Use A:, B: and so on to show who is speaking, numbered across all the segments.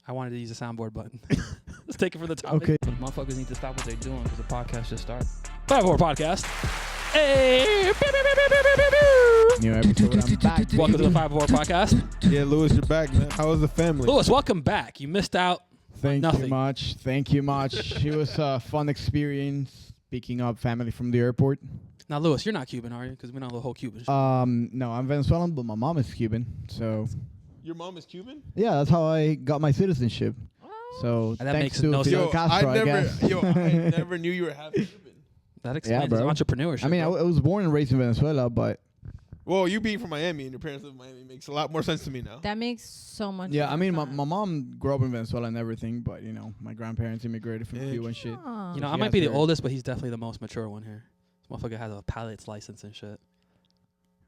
A: I wanted to use the soundboard button. Let's take it from the top.
B: Okay.
A: Motherfuckers need to stop what they're doing because the podcast just started. 5-4 podcast. Hey!
B: New episode. I'm back.
A: Welcome to the 5-4 podcast.
C: Yeah, Lewis, you're back, man. How was the family?
A: Lewis, welcome back. You missed out.
B: Thank
A: Nothing.
B: you much. Thank you much. It was a fun experience picking up family from the airport.
A: Now, Lewis, you're not Cuban, are you? Because we know the whole Cuban shit.
B: No, I'm Venezuelan, but my mom is Cuban. So
C: Your mom is Cuban?
B: yeah, that's how I got my citizenship. So
A: And that
B: thanks
A: makes
B: to
A: no
B: Fidel
A: sense.
B: Castro, I guess.
C: I never knew you were half Cuban.
A: That explains
B: bro.
A: entrepreneurship.
B: I mean, I was born and raised in Venezuela, but
C: Well, you being from Miami and your parents live in Miami makes a lot more sense to me now.
D: That makes so much
B: yeah, I mean, my
D: sense.
B: mom grew up in Venezuela and everything, but you know, my grandparents immigrated from
C: Yeah.
B: Cuba and shit.
D: Oh.
A: You know, I
B: She
A: might
B: has
A: be the
B: her-
A: oldest, but he's definitely the most mature one here. This motherfucker has a pilot's license and shit.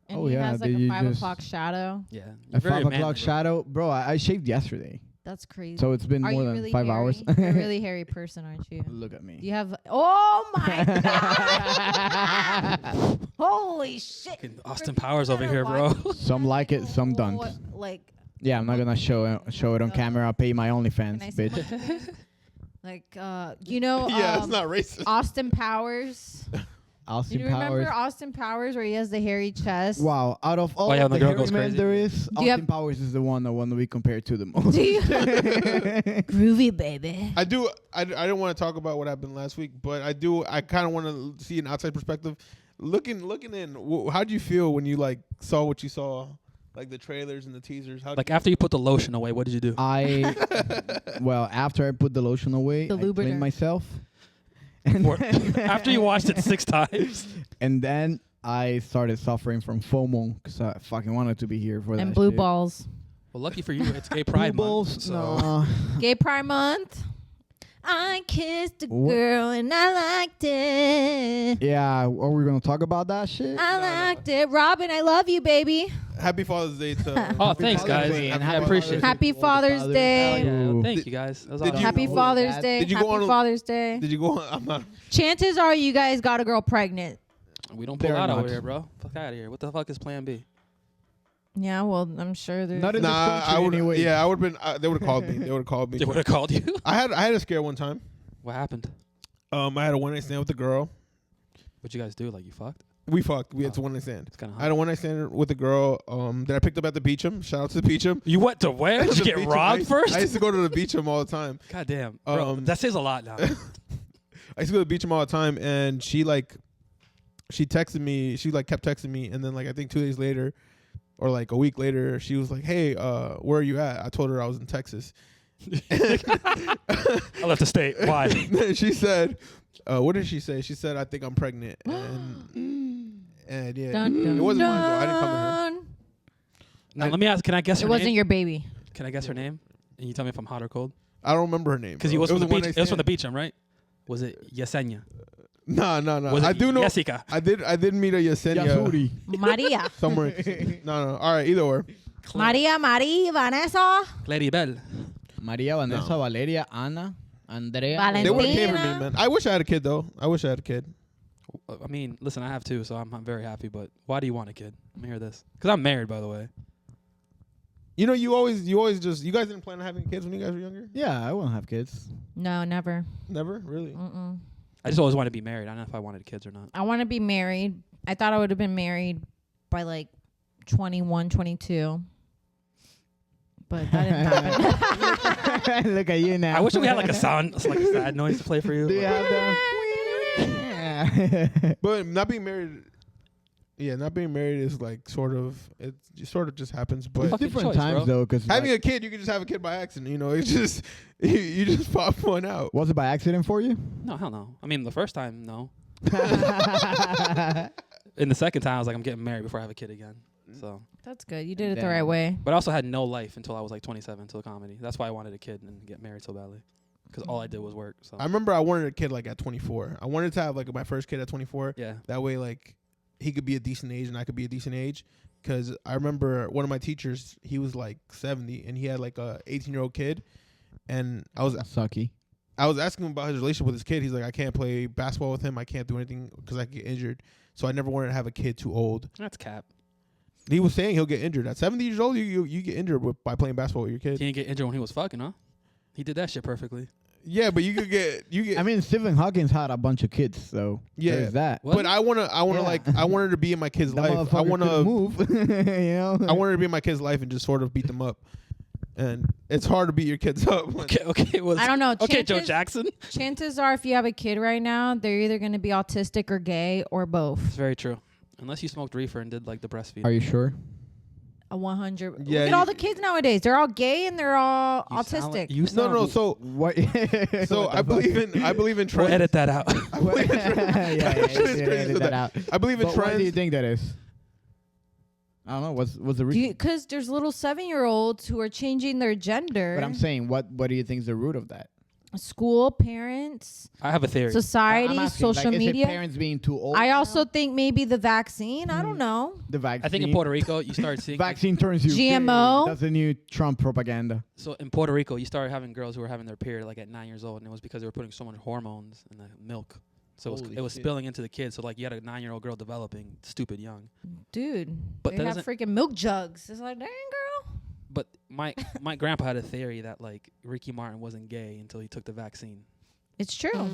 D: And
B: Oh,
D: he
B: yeah,
D: has like
B: did
D: a
B: you
D: 5
B: just-
D: o'clock shadow.
A: Yeah.
B: A 5 o'clock shadow, bro. I shaved yesterday,
D: That's crazy.
B: so it's been
D: Are
B: more
D: you
B: than
D: really
B: 5
D: hairy?
B: hours.
D: You're a really hairy person, aren't you?
B: Look at me.
D: You have. Oh my god! Holy shit!
A: Fucking Austin Powers over here, bro.
B: Some like it, some don't.
D: Like,
B: Yeah, I'm not gonna show it on camera. I'll pay my OnlyFans,
D: can I see
B: bitch.
D: like, you know,
C: Yeah, it's not racist.
D: Austin Powers.
B: Austin
D: Do you
B: Powers.
D: remember Austin Powers where he has the hairy chest?
B: Wow, out of all
A: yeah, when
B: the
A: the girl
B: hairy
A: goes
B: men
A: crazy.
B: there is,
D: Do you
B: Austin
D: have-
B: Powers is the one I want to be compared to the most.
D: Do you? Groovy baby.
C: I didn't want to talk about what happened last week, but I kind of want to see an outside perspective. Looking in, how did you feel when you like saw what you saw, like the trailers and the teasers?
A: Like, after you put the lotion away, what did you do?
B: Well, after I put the lotion away,
D: The
B: I cleaned
D: lubricant.
B: myself. And
A: Or- after you watched it 6 times.
B: and then I started suffering from FOMO because I fucking wanted to be here for that
D: And blue
B: shit.
D: balls.
A: Well, lucky for you, it's Gay Pride
B: Blue
A: Month.
B: balls?
A: So
B: No.
D: Gay Pride Month. I kissed a
B: What?
D: girl and I liked it.
B: Yeah, are we gonna talk about that shit?
D: I liked it. Robin, I love you, baby.
C: Happy Father's Day to.
A: Oh, thanks,
B: Father's
A: guys.
B: Day, and
A: I
B: happy
A: appreciate it.
D: Happy Father's Day.
A: Yeah,
B: Ooh.
A: thank you, guys. That was
C: Did
A: awesome.
C: you-
D: Happy
B: know
D: Father's
B: that?
D: Day.
C: Did you go
D: Happy
C: on-
D: Father's Day.
C: Did you go on? I'm not.
D: Chances are you guys got a girl pregnant.
A: We don't pull
B: They're
A: out over
B: not.
A: here, bro. Fuck out of here. What the fuck is Plan B?
D: Yeah, well, I'm sure there's.
B: Not in this
C: Nah,
B: country
C: I would.
B: anyway.
C: Yeah, I would have been. They would have called me. They would have called me.
A: They would have called you.
C: I had a scare one time.
A: What happened?
C: I had a one night stand with a girl.
A: What'd you guys do? Like, you fucked?
C: We fucked. We had
A: Oh.
C: one night stand.
A: It's kind of
C: I had a one night stand with a girl that I picked up at the Beecham. Shout out to the Beecham.
A: You went to where? Did you
C: The
A: get
C: Beecham.
A: robbed first?
C: I used to go to the Beecham all the time.
A: God damn. Bro, that says a lot now.
C: I used to go to the Beecham all the time, and she texted me. She kept texting me, and then I think 2 days later, or a week later, she was like, "Hey, where are you at?" I told her I was in Texas.
A: I left the state. Why?
C: She said, "What did she say?" She said, "I think I'm pregnant." And yeah,
D: Dun, dun,
C: it wasn't mine though. I didn't come with her.
D: dun.
A: Now, let me ask. Can I guess
D: It
A: her
D: wasn't
A: name?
D: your baby.
A: Can I guess her name? And you tell me if I'm hot or cold?
C: I don't remember her name.
A: Because
C: bro.
A: it was from the
C: a one
A: beach.
C: night
A: It was from the
C: stand.
A: Beecham, right? Was it Yesenia?
C: No.
A: Was it
C: I do know.
A: Jessica?
C: I did meet a Yesenia
B: Yahudi.
D: Maria.
C: somewhere. No. All right, either or.
D: Maria, Vanessa.
A: Claribel.
B: Maria, Vanessa,
C: No.
B: Valeria, Ana, Andrea.
D: Valentina.
C: They would have came for me, man. I wish I had a kid though. I wish I had a kid.
A: I mean, listen, I have two, so I'm very happy. But why do you want a kid? Let me hear this. Because I'm married, by the way.
C: You know, you always just. You guys didn't plan on having kids when you guys were younger.
B: Yeah, I won't have kids.
D: No, never.
C: Never, really.
D: Mm-mm.
A: I just always wanted to be married. I don't know if I wanted kids or not.
D: I want to be married. I thought I would have been married by 21, 22. But that didn't happen.
B: Look at you now.
A: I wish we had a sound, a sad noise to play for you.
B: Do you have that? Yeah.
C: But not being married. Yeah, not being married is sort of. It sort of just happens. But
A: Fucking
B: Different
A: choice,
B: times
A: bro.
B: though, because
C: having a kid, you can just have a kid by accident. You know, it's just you just pop one out.
B: was it by accident for you?
A: No, hell no. I mean, the first time, no. And the second time, I was like, I'm getting married before I have a kid again. So,
D: That's good. You did it the
B: Damn.
D: right way.
A: but I also had no life until I was 27 to the comedy. That's why I wanted a kid and get married so badly. Because all I did was work. So
C: I remember I wanted a kid at 24. I wanted to have my first kid at 24.
A: yeah.
C: That way, he could be a decent age and I could be a decent age. Because I remember one of my teachers, he was 70 and he had a 18-year-old kid, and I was
B: Sucky.
C: asking him about his relationship with his kid. He's like, I can't play basketball with him. I can't do anything because I get injured. So I never wanted to have a kid too old.
A: That's cap.
C: He was saying he'll get injured at 70 years old. You get injured by playing basketball with your
A: He
C: kid.
A: didn't get injured when he was fucking, huh? He did that shit perfectly.
C: Yeah, but you get.
B: I mean, Stephen Hawking had a bunch of kids, so
C: Yeah.
B: there's that.
A: What?
C: But I wanna
B: Yeah.
C: like I want her to be in my kid's
B: That
C: life. I
B: motherfucker
C: wanna
B: couldn't move. You know.
C: I want her to be in my kid's life and just sort of beat them up. And it's hard to beat your kids up. when-
A: Okay. Well,
D: I don't know.
A: Okay, Joe
D: Chances-
A: Jackson.
D: Chances are, if you have a kid right now, they're either going to be autistic or gay or both.
A: It's very true. Unless you smoked reefer and did like the breastfeed.
B: Are you sure?
D: A 100.
C: Yeah,
D: Look at all the kids nowadays. They're all gay and they're all
A: You sound
D: autistic.
A: like- you
C: No,
A: sound
C: no. So
B: What?
C: so I believe in
A: We'll
C: trends.
A: edit that out.
B: yeah, yeah,
C: Just crazy
B: edit
C: with
B: that
C: that.
B: out.
C: I believe in
B: But why do you
C: trends.
B: think that is? I don't know. What's the reason?
D: Because there's little 7-year-olds who are changing their gender.
B: But I'm saying, what do you think is the root of that?
D: School, parents,
A: I have a theory.
D: society,
B: I'm asking,
D: social
B: like, is it
D: media.
B: parents being too old.
D: I
B: now?
D: also think maybe the vaccine. I don't know.
B: the vaccine.
A: I think in Puerto Rico you started seeing
B: vaccine turns you
D: GMO?
B: gay. That's the new Trump propaganda.
A: So in Puerto Rico, you started having girls who were having their period like at 9 years old, and it was because they were putting so much hormones in the milk. So
C: Holy
A: it was
C: shit.
A: spilling into the kids. So like you had a 9-year-old girl developing stupid young.
D: Dude,
A: But
D: they
A: that
D: have freaking milk jugs. It's like, dang, girl.
A: But my grandpa had a theory that like Ricky Martin wasn't gay until he took the vaccine.
D: It's true.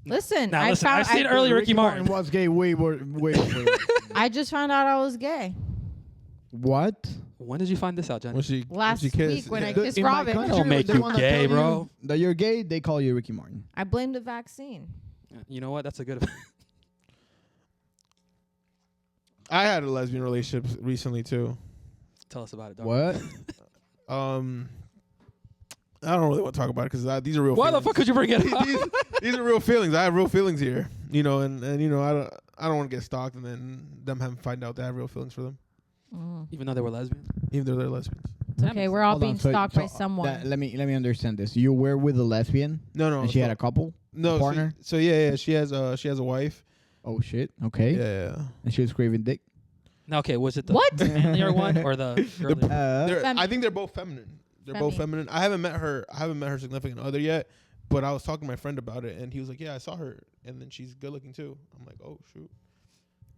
D: Listen,
A: Now,
D: I
A: listen,
D: found
A: I've seen early Ricky Martin.
B: was gay way before.
D: I just found out I was gay
B: What?
A: When did you find this out,
C: When
A: Jenny?
C: she
D: last
C: when she kissed,
D: week when I
C: yeah.
D: kissed
B: In my
D: Robin.
B: country,
A: Don't make
B: the
A: you
B: one that
A: gay,
B: tell
A: bro.
B: That you're gay, they call you Ricky Martin.
D: I blame the vaccine.
A: You know what? That's a good.
C: I had a lesbian relationship recently too.
A: Tell us about it, dog.
B: What?
C: I don't really want to talk about it because these are real.
A: Why the
C: feelings.
A: fuck could you bring it up?
C: these are real feelings. I have real feelings here, you know, and you know, I don't want to get stalked and then them having find out that I have real feelings for them,
A: Even though they were lesbians.
C: even though they're lesbians.
D: It's okay, we're all
B: Hold on,
D: being
B: so-
D: stalked
B: so
D: by someone.
B: let me understand this. You were with a lesbian,
C: No,
B: and she
C: so-
B: had a couple.
C: no
B: partner?
C: So yeah, she has a wife.
B: Oh shit. Okay.
C: Yeah.
B: And she was craving dick.
A: Now, okay, was it the
D: What?
A: manlier one or the girlier?
C: I think they're both feminine. They're both feminine. I haven't met her significant other yet, but I was talking to my friend about it, and he was like, "Yeah, I saw her, and then she's good looking too." I'm like, "Oh shoot."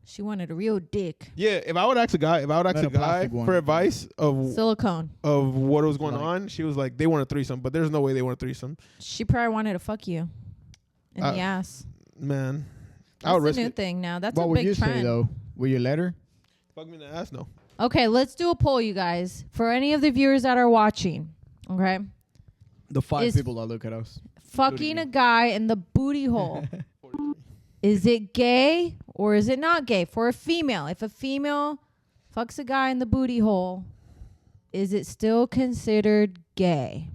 D: She wanted a real dick.
C: Yeah, if I would ask a guy
B: Not a plastic one.
C: for advice of
D: Silicone.
C: what was going
B: Like-
C: on, she was like, "They want a threesome, but there's no way they want a threesome."
D: She probably wanted to fuck you in the ass.
C: Man, I
D: That's
C: would
D: the
C: risk
D: new
C: it.
D: thing now. That's
B: What
D: a
B: would
D: big
B: you
D: trend.
B: say though? Will you let her?
C: Fuck me in the ass, no.
D: Okay, let's do a poll, you guys. For any of the viewers that are watching, okay?
B: The 5
D: Is-
B: people that look at us.
D: Fucking a guy in the booty hole. Is it gay or is it not gay? For a female, if a female fucks a guy in the booty hole, is it still considered gay?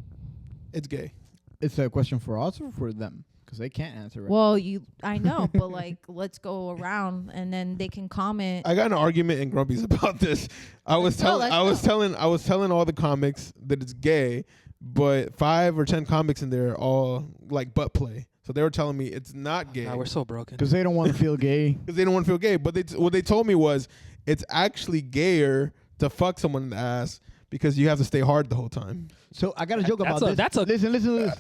C: It's gay.
B: It's a question for us or for them? Because they can't answer it.
D: Well, I know, but like, let's go around and then they can comment.
C: I got in an argument in Grumpy's about this. I was telling all the comics that it's gay, but 5 or 10 comics in there all like butt play. So they were telling me it's not gay
A: God, we're so broken.
B: Because they don't want to feel gay.
C: because they don't want to feel gay. But what they told me was it's actually gayer to fuck someone in the ass because you have to stay hard the whole time.
B: So I got a joke about
A: That's
B: this.
A: a-
B: Listen.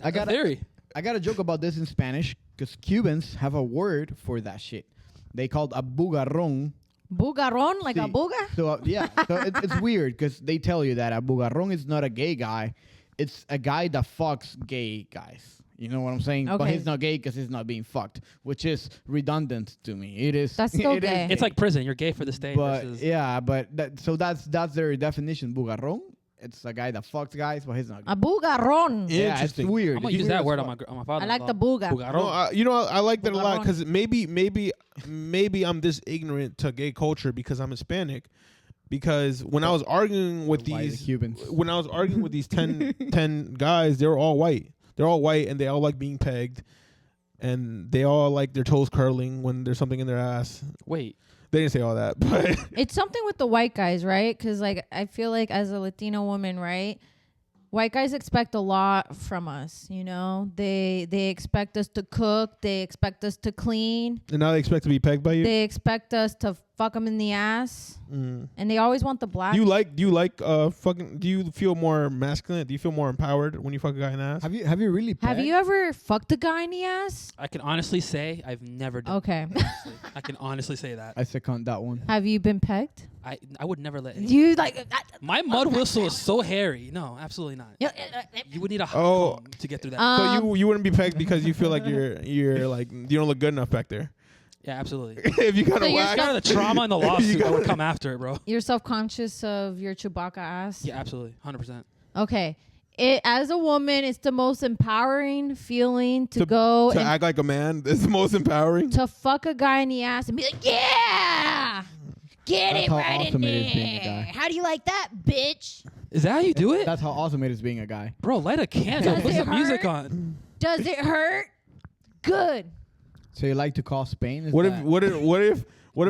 B: I got
A: theory.
B: I got a joke about this in Spanish because Cubans have a word for that shit. They called a bugarrón.
D: Bugarron, like a
B: Sí.
D: booga?
B: So so it's weird because they tell you that a bugarrón is not a gay guy. It's a guy that fucks gay guys. You know what I'm saying? But
D: Okay.
B: he's not gay because he's not being fucked, which is redundant to me. It is.
D: That's still
B: it is
D: gay.
A: It's like prison. You're gay for the state.
B: But
A: versus
B: yeah, but that's their definition. Bugarrón. It's a guy that fucks guys, but he's not.
D: A bugarron.
B: Yeah, it's
C: Interesting.
B: weird.
A: I'm gonna
B: It's
A: use
B: weird
A: that
B: as
A: word
B: fuck.
A: on my father.
D: I like the buga.
C: No, I like that a lot
D: Bugarrón.
C: because maybe I'm this ignorant to gay culture because I'm Hispanic. Because when I was arguing with
B: Why the
C: these
B: Cubans?
C: when I was arguing with these 10 guys, they were all white. They're all white and they all like being pegged, and they all like their toes curling when there's something in their ass.
A: Wait.
C: They didn't say all that, but
D: It's something with the white guys, right? Because like I feel like as a Latino woman, right? White guys expect a lot from us, you know? They expect us to cook, they expect us to clean,
C: and now they expect to be pegged by you.
D: they expect us to fuck them in the ass,
C: Mm.
D: and they always want the black.
C: Do you like fucking? Do you feel more masculine? Do you feel more empowered when you fuck a guy in the ass?
B: Have you really?
D: Have
B: pegged?
D: you ever fucked a guy in the ass?
A: I can honestly say I've never done.
D: Okay.
A: Honestly. I can honestly say that.
B: I second that one.
D: Have you been pegged?
A: I would never let.
D: You like
A: My mud whistle is so hairy. No, absolutely not. You would need a
C: Oh.
A: comb to get through that.
C: So you wouldn't be pegged because you feel like you're like you don't look good enough back there.
A: Yeah, absolutely.
C: If you got
D: So
C: a
D: you're
C: wax,
A: Kind of the trauma and the lawsuit that would come after it, bro.
D: You're self-conscious of your Chewbacca ass?
A: Yeah, absolutely, 100%.
D: Okay. As a woman, it's the most empowering feeling to go
C: to
D: and
C: act like a man, it's the most empowering.
D: to fuck a guy in the ass and be like, yeah, get
B: That's
D: it
B: how
D: right in
B: awesome it is being a
D: there.
B: guy.
D: How do you like that, bitch?
A: Is that how you do it?
B: That's how awesome it is being a guy.
A: Bro, light a candle.
D: Does
A: Put
D: it
A: some music
D: hurt?
A: on.
D: Does it hurt? Good.
B: So you like to cause pain? Is
C: What
B: that-
C: if it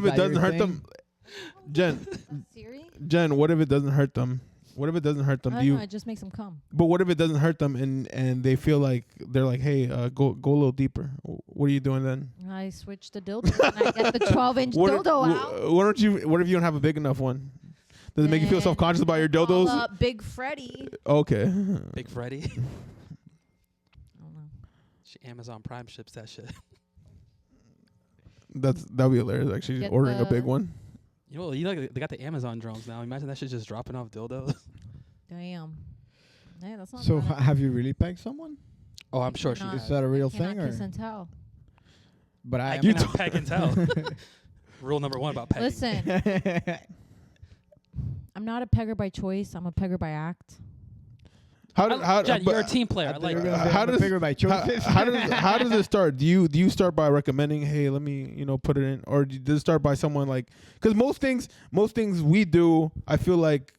B: that
C: doesn't
B: your
C: hurt
B: thing?
C: them?
D: Siri?
C: Jen, what if it doesn't hurt them? What if it doesn't hurt them?
D: I
C: Do
D: don't know.
C: you?
D: It just makes them come.
C: But what if it doesn't hurt them and they feel like they're like, hey, go a little deeper? What are you doing then?
D: I switch the dildo and I get the 12-inch
C: What if,
D: dildo out.
C: what don't you? What if you don't have a big enough one? Does it make you feel
D: Then
C: self-conscious about your
D: call
C: dildos?
D: up Big Freddy.
C: Okay.
A: Big Freddy.
D: I don't know.
A: Amazon Prime ships that shit.
C: That'd be hilarious. Actually,
D: Get
C: ordering a
D: the-
C: big one.
A: You know, they got the Amazon drones now. Imagine that shit just dropping off dildos.
D: Damn. Yeah, that's not
B: So
D: bad.
B: have you really pegged someone?
A: Oh, I'm sure she
D: Not-
B: Is
A: has.
B: that a real
D: Cannot
B: thing or?
D: kiss and tell.
B: But
A: I
B: I.
A: cannot peg and tell. Rule number 1 about pegging.
D: Listen, I'm not a pegger by choice. I'm a pegger by act.
A: Jen, you're a
C: but-
A: team player. I like
B: You're
A: that.
B: gonna say
C: how
B: I'm a
C: does-
B: figure by choices.
C: how does it start? Do you start by recommending, hey, let me put it in, or does it start by someone like? Because most things we do, I feel like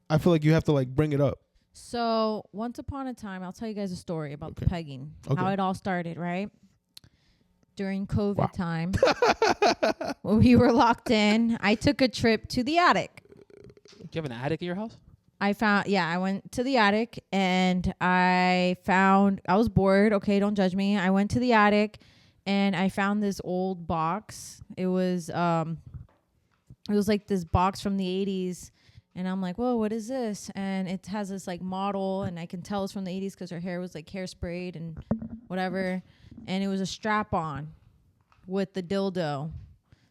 C: you have to like bring it up.
D: So once upon a time, I'll tell you guys a story about the
C: Okay.
D: pegging,
C: Okay.
D: how it all started, right? During COVID
C: Wow.
D: time, when we were locked in, I took a trip to the attic.
A: Do you have an attic in your house?
D: I went to the attic and I was bored. Okay, don't judge me. I went to the attic and I found this old box. It was like this box from the 80s. And I'm like, whoa, what is this? And it has this like model and I can tell it's from the 80s because her hair was like hairsprayed and whatever. And it was a strap on with the dildo.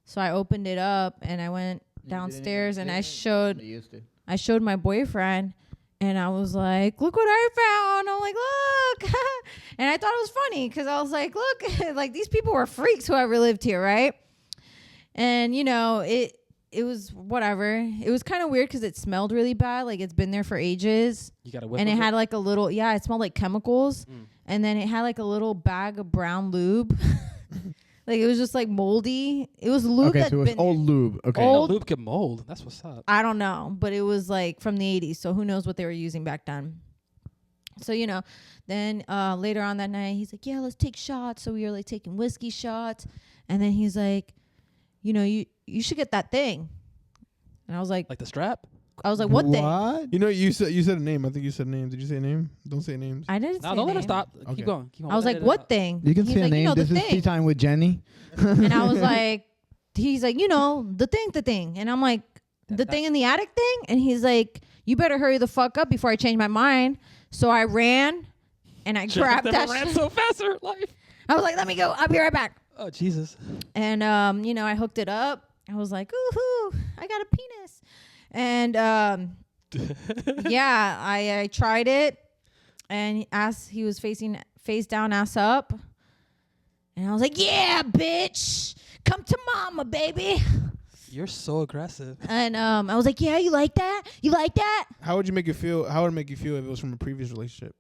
D: So I opened it up and I went downstairs and I showed my boyfriend and I was like, look what I found. I'm like, look. And I thought it was funny because I was like, look, like these people were freaks, whoever lived here, right? And, it was whatever. It was kind of weird because it smelled really bad. Like it's been there for ages.
A: You got a whiff
D: And
A: of
D: it had like a little, it smelled like chemicals.
A: Mm.
D: And then it had like a little bag of brown lube. Like it was just like moldy. It was lube
B: Okay,
D: that's
B: so it's
D: been
B: old lube. Okay.
D: Old-
A: Lube can mold. That's what's up.
D: I don't know, but it was like from the 80s, so who knows what they were using back then. So, then later on that night, he's like, yeah, let's take shots. So we were like taking whiskey shots. And then he's like, you should get that thing. And I was like,
A: Like the strap?
D: what thing?
B: What?
C: You said a name. I think you said a name. Did you say a name? Don't say names.
D: I didn't
A: No,
D: say
A: don't let her
D: name.
A: stop.
C: Okay.
A: Keep going. Keep going.
D: I was like,
A: Edit it
D: what
A: out.
D: thing?
B: You can
D: He's
B: say a
D: like,
B: name.
D: the
B: This is tea
D: thing.
B: time with Jenny.
D: And I was like, he's like, the thing. And I'm like, the thing in the attic thing? And he's like, you better hurry the fuck up before I change my mind. So I ran and I
A: Shit, I've
D: grabbed
A: never
D: that
A: ran
D: shit.
A: so fast in her life.
D: I was like, let me go. I'll be right back.
A: Oh, Jesus.
D: And, I hooked it up. I was like, ooh, I got a penis. And, I tried it. And he was face down, ass up. And I was like, yeah, bitch. Come to mama, baby.
A: You're so aggressive.
D: And I was like, yeah, you like that? You like that?
C: How would you make it feel? How would it make you feel if it was from a previous relationship?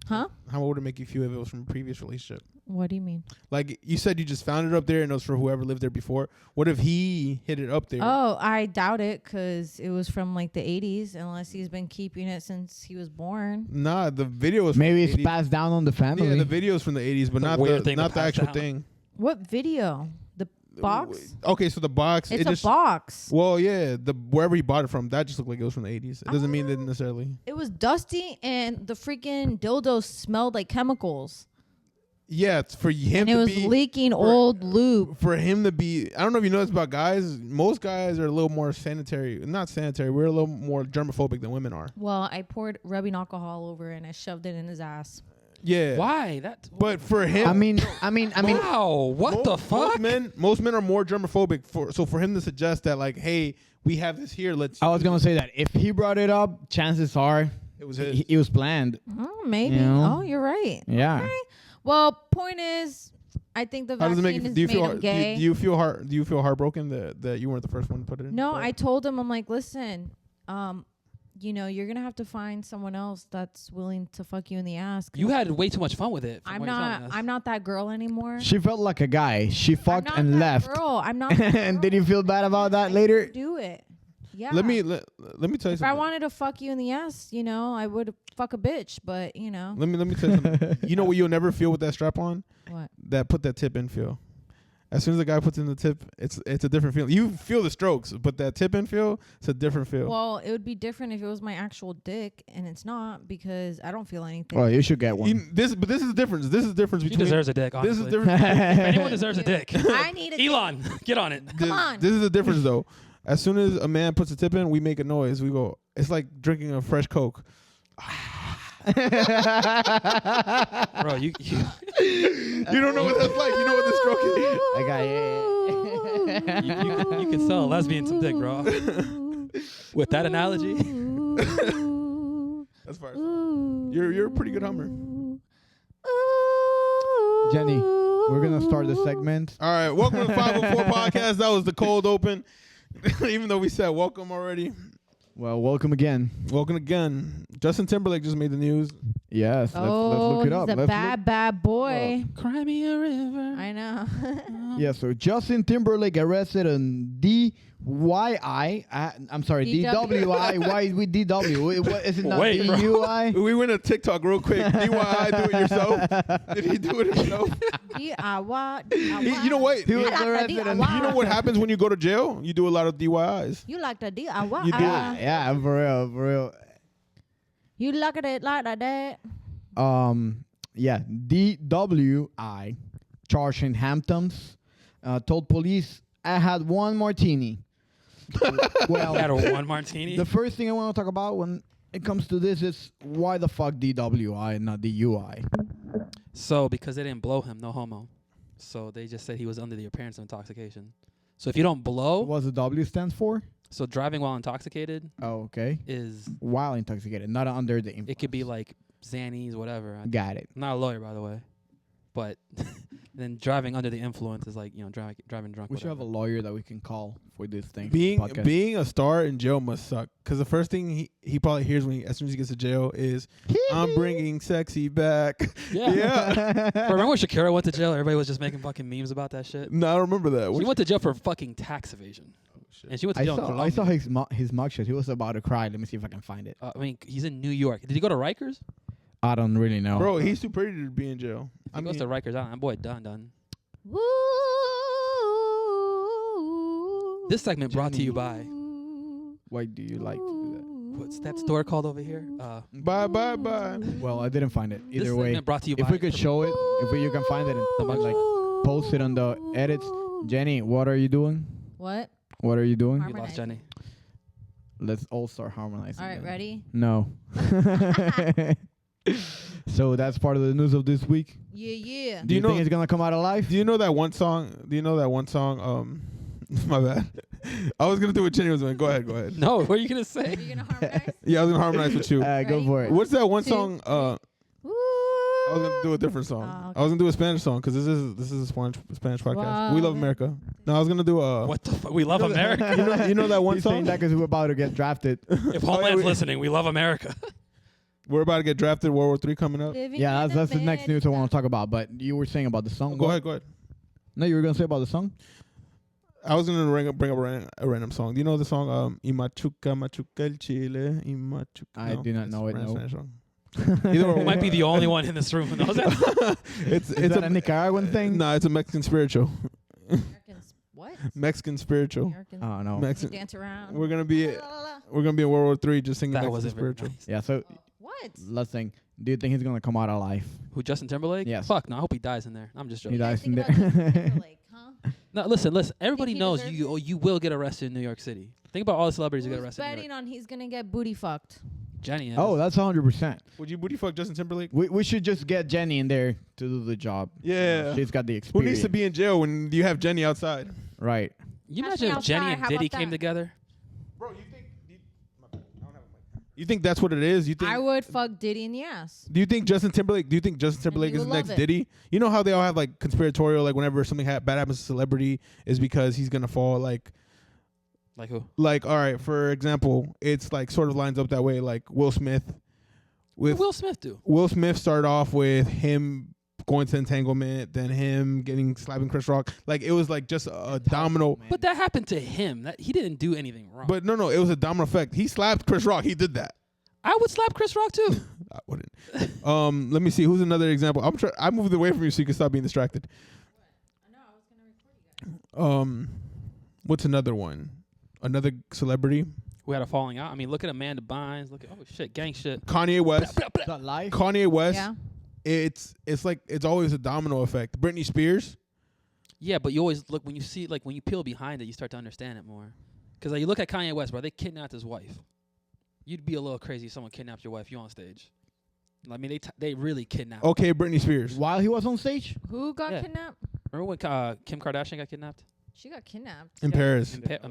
D: Huh?
C: How would it make you feel if it was from a previous relationship?
D: What do you mean?
C: Like you said, you just found it up there and it was for whoever lived there before. What if he hid it up there?
D: Oh, I doubt it because it was from like the 80s unless he's been keeping it since he was born.
C: Nah, the video was
B: Maybe
C: from
B: it's
C: the 80s.
B: passed down on the family.
C: Yeah, the video's from the 80s, but
A: It's a
C: not
A: weird
C: the
A: thing to
C: not the
A: pass
C: actual
A: down.
C: thing.
D: What video? The box?
C: Okay, so the box.
D: It's
C: it
D: a
C: just,
D: box.
C: Well, yeah, wherever he bought it from, that just looked like it was from the 80s. It doesn't mean that necessarily.
D: It was dusty and the freaking dildo smelled like chemicals.
C: Yeah, it's for him
D: And it
C: to
D: was
C: be
D: leaking old lube.
C: for him to be. I don't know if you know this about guys. Most guys are a little more sanitary. Not sanitary. We're a little more germophobic than women are.
D: Well, I poured rubbing alcohol over it and I shoved it in his ass.
C: Yeah.
A: Why? That.
C: But for him,
B: I mean,
A: Wow. What the fuck?
C: Most men are more germophobic. So for him to suggest that, like, hey, we have this here. Let's.
B: I was gonna say that if he brought it up, chances are
C: It was his.
B: it was planned.
D: Oh, maybe.
B: You know?
D: Oh, you're right.
B: Yeah.
D: Okay. Well, point is, I think the
C: How does it
D: vaccine
C: make?
D: has
C: Do you
D: made
C: feel?
D: him gay.
C: Do you feel Do you feel heartbroken that you weren't the first one to put it in?
D: No,
C: But-
D: I told him, I'm like, listen, you're gonna have to find someone else that's willing to fuck you in the ass. 'Cause
A: You had way too much fun with it. from
D: I'm
A: what you're telling
D: not.
A: us.
D: I'm not that girl anymore.
B: She felt like a guy. She
D: I'm
B: fucked
D: not
B: and
D: that
B: left.
D: Girl, I'm not. That
B: And did
D: girl.
B: you feel bad about that
D: I
B: later?
D: didn't do it. Yeah.
C: Let me tell you
D: If I
C: something.
D: wanted to fuck you in the ass, I would fuck a bitch. But
C: Let me tell you something. You know what you'll never feel with that strap on?
D: what?
C: That put that tip in feel. As soon as the guy puts in the tip, it's a different feeling. You feel the strokes, but that tip in feel, it's a different feel.
D: Well, it would be different if it was my actual dick, and it's not because I don't feel anything.
B: Well, you should get one.
C: But this is the difference. This is the difference
A: He
C: between.
A: deserves a dick.
C: This
A: Honestly.
C: is the difference.
A: If anyone deserves a dick.
D: I need a
A: Elon, get on it.
D: Come on.
C: This is the difference, though. As soon as a man puts a tip in, we make a noise. We go. It's like drinking a fresh Coke.
A: Bro, you
C: You don't know what that's like. You know what the stroke is.
B: I got
A: you can sell a lesbian some dick, bro. With that analogy.
C: That's fine. You're a pretty good hummer.
B: Jenny, we're gonna start the segment.
C: All right, welcome to the 504 podcast. That was the cold open. Even though we said welcome already.
B: Well, welcome again.
C: Welcome again. Justin Timberlake just made the news.
B: Yes, let's look it up.
D: He's a
B: Let's
D: bad boy.
A: Cry me a river.
D: I know.
B: Yeah, so Justin Timberlake arrested on DYI. I'm sorry, DWI. Why is we DW? Is it not
A: Wait, bro.
B: DUI?
C: We went to TikTok real quick. DIY, do it yourself. Did he do it himself? You know what?
B: He was arrested on
C: You know what happens when you go to jail? You do a lot of DIYs.
D: You like the DIY.
C: You do.
B: Yeah, for real.
D: You look at it like that.
B: Yeah, DWI, charged in Hamptons, told police I had one martini. Well,
A: Had a one martini.
B: the first thing I want to talk about when it comes to this is why the fuck DWI and not DUI?
A: So because they didn't blow him, no homo. So they just said he was under the appearance of intoxication. So if you don't blow,
B: What the W stands for?
A: so driving while intoxicated
B: Oh, okay.
A: is,
B: While intoxicated, not under the influence.
A: it could be like Xannies, whatever. I'm
B: Got it.
A: not a lawyer, by the way. But then driving under the influence is like, driving drunk.
B: We should have a
A: whatever.
B: lawyer that we can call for this thing.
C: Being
B: podcast.
C: a star in jail must suck. Because the first thing he probably hears as soon as he gets to jail is, I'm bringing sexy back.
A: Yeah.
C: Yeah.
A: Bro, remember when Shakira went to jail? Everybody was just making fucking memes about that shit.
C: No, I don't remember that.
A: She went to jail for fucking tax evasion. And she went to
B: I
A: jail in
B: saw
A: Colombia.
B: his mugshot. He was about to cry. Let me see if I can find it.
A: I mean, he's in New York. Did he go to Rikers?
B: I don't really know.
C: Bro, he's too pretty to be in jail.
A: If he goes to Rikers, that boy done.
D: Woo.
A: This segment brought to you by,
B: Why do you like to do
A: what's that store called over here?
C: Bye.
B: that? Well, I didn't find it.
A: This
B: Either way,
A: segment brought to you
B: if
A: by.
B: we could show it, you can find it and like post it on the edits. Jenny, what are you doing?
D: What?
B: What are you doing?
A: We lost Jenny.
B: Let's all start harmonizing.
D: All right,
B: then.
D: ready?
B: No. So that's part of the news of this week.
D: Yeah.
B: Do you think it's gonna come out alive?
C: Do you know that one song? My bad. I was gonna do what Jenny was doing. Go ahead.
A: No, what are you gonna say?
D: Are you gonna harmonize?
C: Yeah, I was gonna harmonize with you.
B: Go
D: Ready?
B: for it.
C: What's that one
D: Two,
C: song?
D: Woo.
C: I was gonna do a different song.
D: Oh, okay.
C: I was gonna do a Spanish song because this is a Spanish podcast. We love America. No, I was gonna do a.
A: What the fuck? We love America.
C: You know that one
B: He's saying
C: song?
B: that because we're about to get drafted.
A: If Homeland's listening, we love America.
C: We're about to get drafted. World War III coming up.
D: Living
B: Yeah,
D: in
B: that's the next news I want to
D: America.
B: talk about. But you were saying about the song.
C: Go ahead.
B: No, you were gonna say about the song.
C: I was gonna bring up a random song. Do you know the song Y Machuca el Chile? Y Machuca.
B: I do not
C: it's
B: know
C: a
B: it, no.
C: Spanish song. Either
A: We might be the only one in this room who knows that.
C: It's
B: Is that a Nicaraguan thing?
C: No, it's a Mexican spiritual.
D: Americans. What?
C: Mexican spiritual.
D: Americans.
B: Oh no.
C: Mexican.
D: Dance around.
C: We're gonna be
D: La, la, la.
C: in World War III just singing
A: That
C: Mexican
A: wasn't very
C: spiritual.
A: nice.
B: Yeah. So
D: What?
B: last thing. Do you think he's gonna come out alive?
A: Who, Justin Timberlake?
B: Yes.
A: Fuck no, I hope he dies in there. I'm just
B: He
A: joking.
B: dies in
D: Think
B: there.
D: about Justin Timberlake, huh?
A: No, listen. Everybody
D: he
A: knows
D: deserves
A: you will get arrested in New York City. Think about all the celebrities who get
D: Who's
A: arrested in New
D: betting
A: York.
D: on he's gonna get booty fucked?
A: Jenni is.
B: Oh, that's 100%.
C: Would you booty fuck Justin Timberlake?
B: We should just get Jenni in there to do the job.
C: Yeah.
B: She's got the
C: Who
B: experience.
C: needs to be in jail when you have Jenni outside?
B: Right.
A: You
D: Cash
A: imagine
D: me
A: if Jenni
D: outside,
A: and
D: how
A: Diddy
D: about
A: came
D: that?
A: together?
C: Bro, you think? You think that's what it is? You think?
D: I would fuck Diddy in the ass.
C: Do you think Justin Timberlake? Do you think Justin Timberlake
D: you
C: is the
D: will
C: next
D: love it.
C: Diddy? You know how they all have like conspiratorial, like whenever something bad happens to a celebrity, is because he's gonna fall.
A: Like who?
C: Like all right, for example, it's like sort of lines up that way. Like Will Smith.
A: What
C: With
A: did Will Smith do?
C: Will Smith started off with him going to entanglement, then him slapping Chris Rock. Like it was like just a domino.
A: But that happened to him. That he didn't do anything wrong.
C: But no, it was a domino effect. He slapped Chris Rock. He did that.
A: I would slap Chris Rock too.
C: I wouldn't. Let me see. Who's another example? I moved away from you so you can stop being distracted. What's another one? Another celebrity?
A: We had a falling out. I mean, look at Amanda Bynes. Look at gang shit.
C: Kanye West.
B: Is that live?
C: Kanye West.
D: Yeah.
C: It's like it's always a domino effect. Britney Spears.
A: Yeah, but you always look when you see when you peel behind it, you start to understand it more. Because you look at Kanye West, bro. They kidnapped his wife. You'd be a little crazy if someone kidnapped your wife. You on stage. I mean, they really kidnapped.
C: Okay, Britney Spears.
B: While he was on stage?
D: Who got
A: Yeah.
D: kidnapped?
A: Remember when Kim Kardashian got kidnapped
D: She got kidnapped.
C: In Paris.
A: in Paris?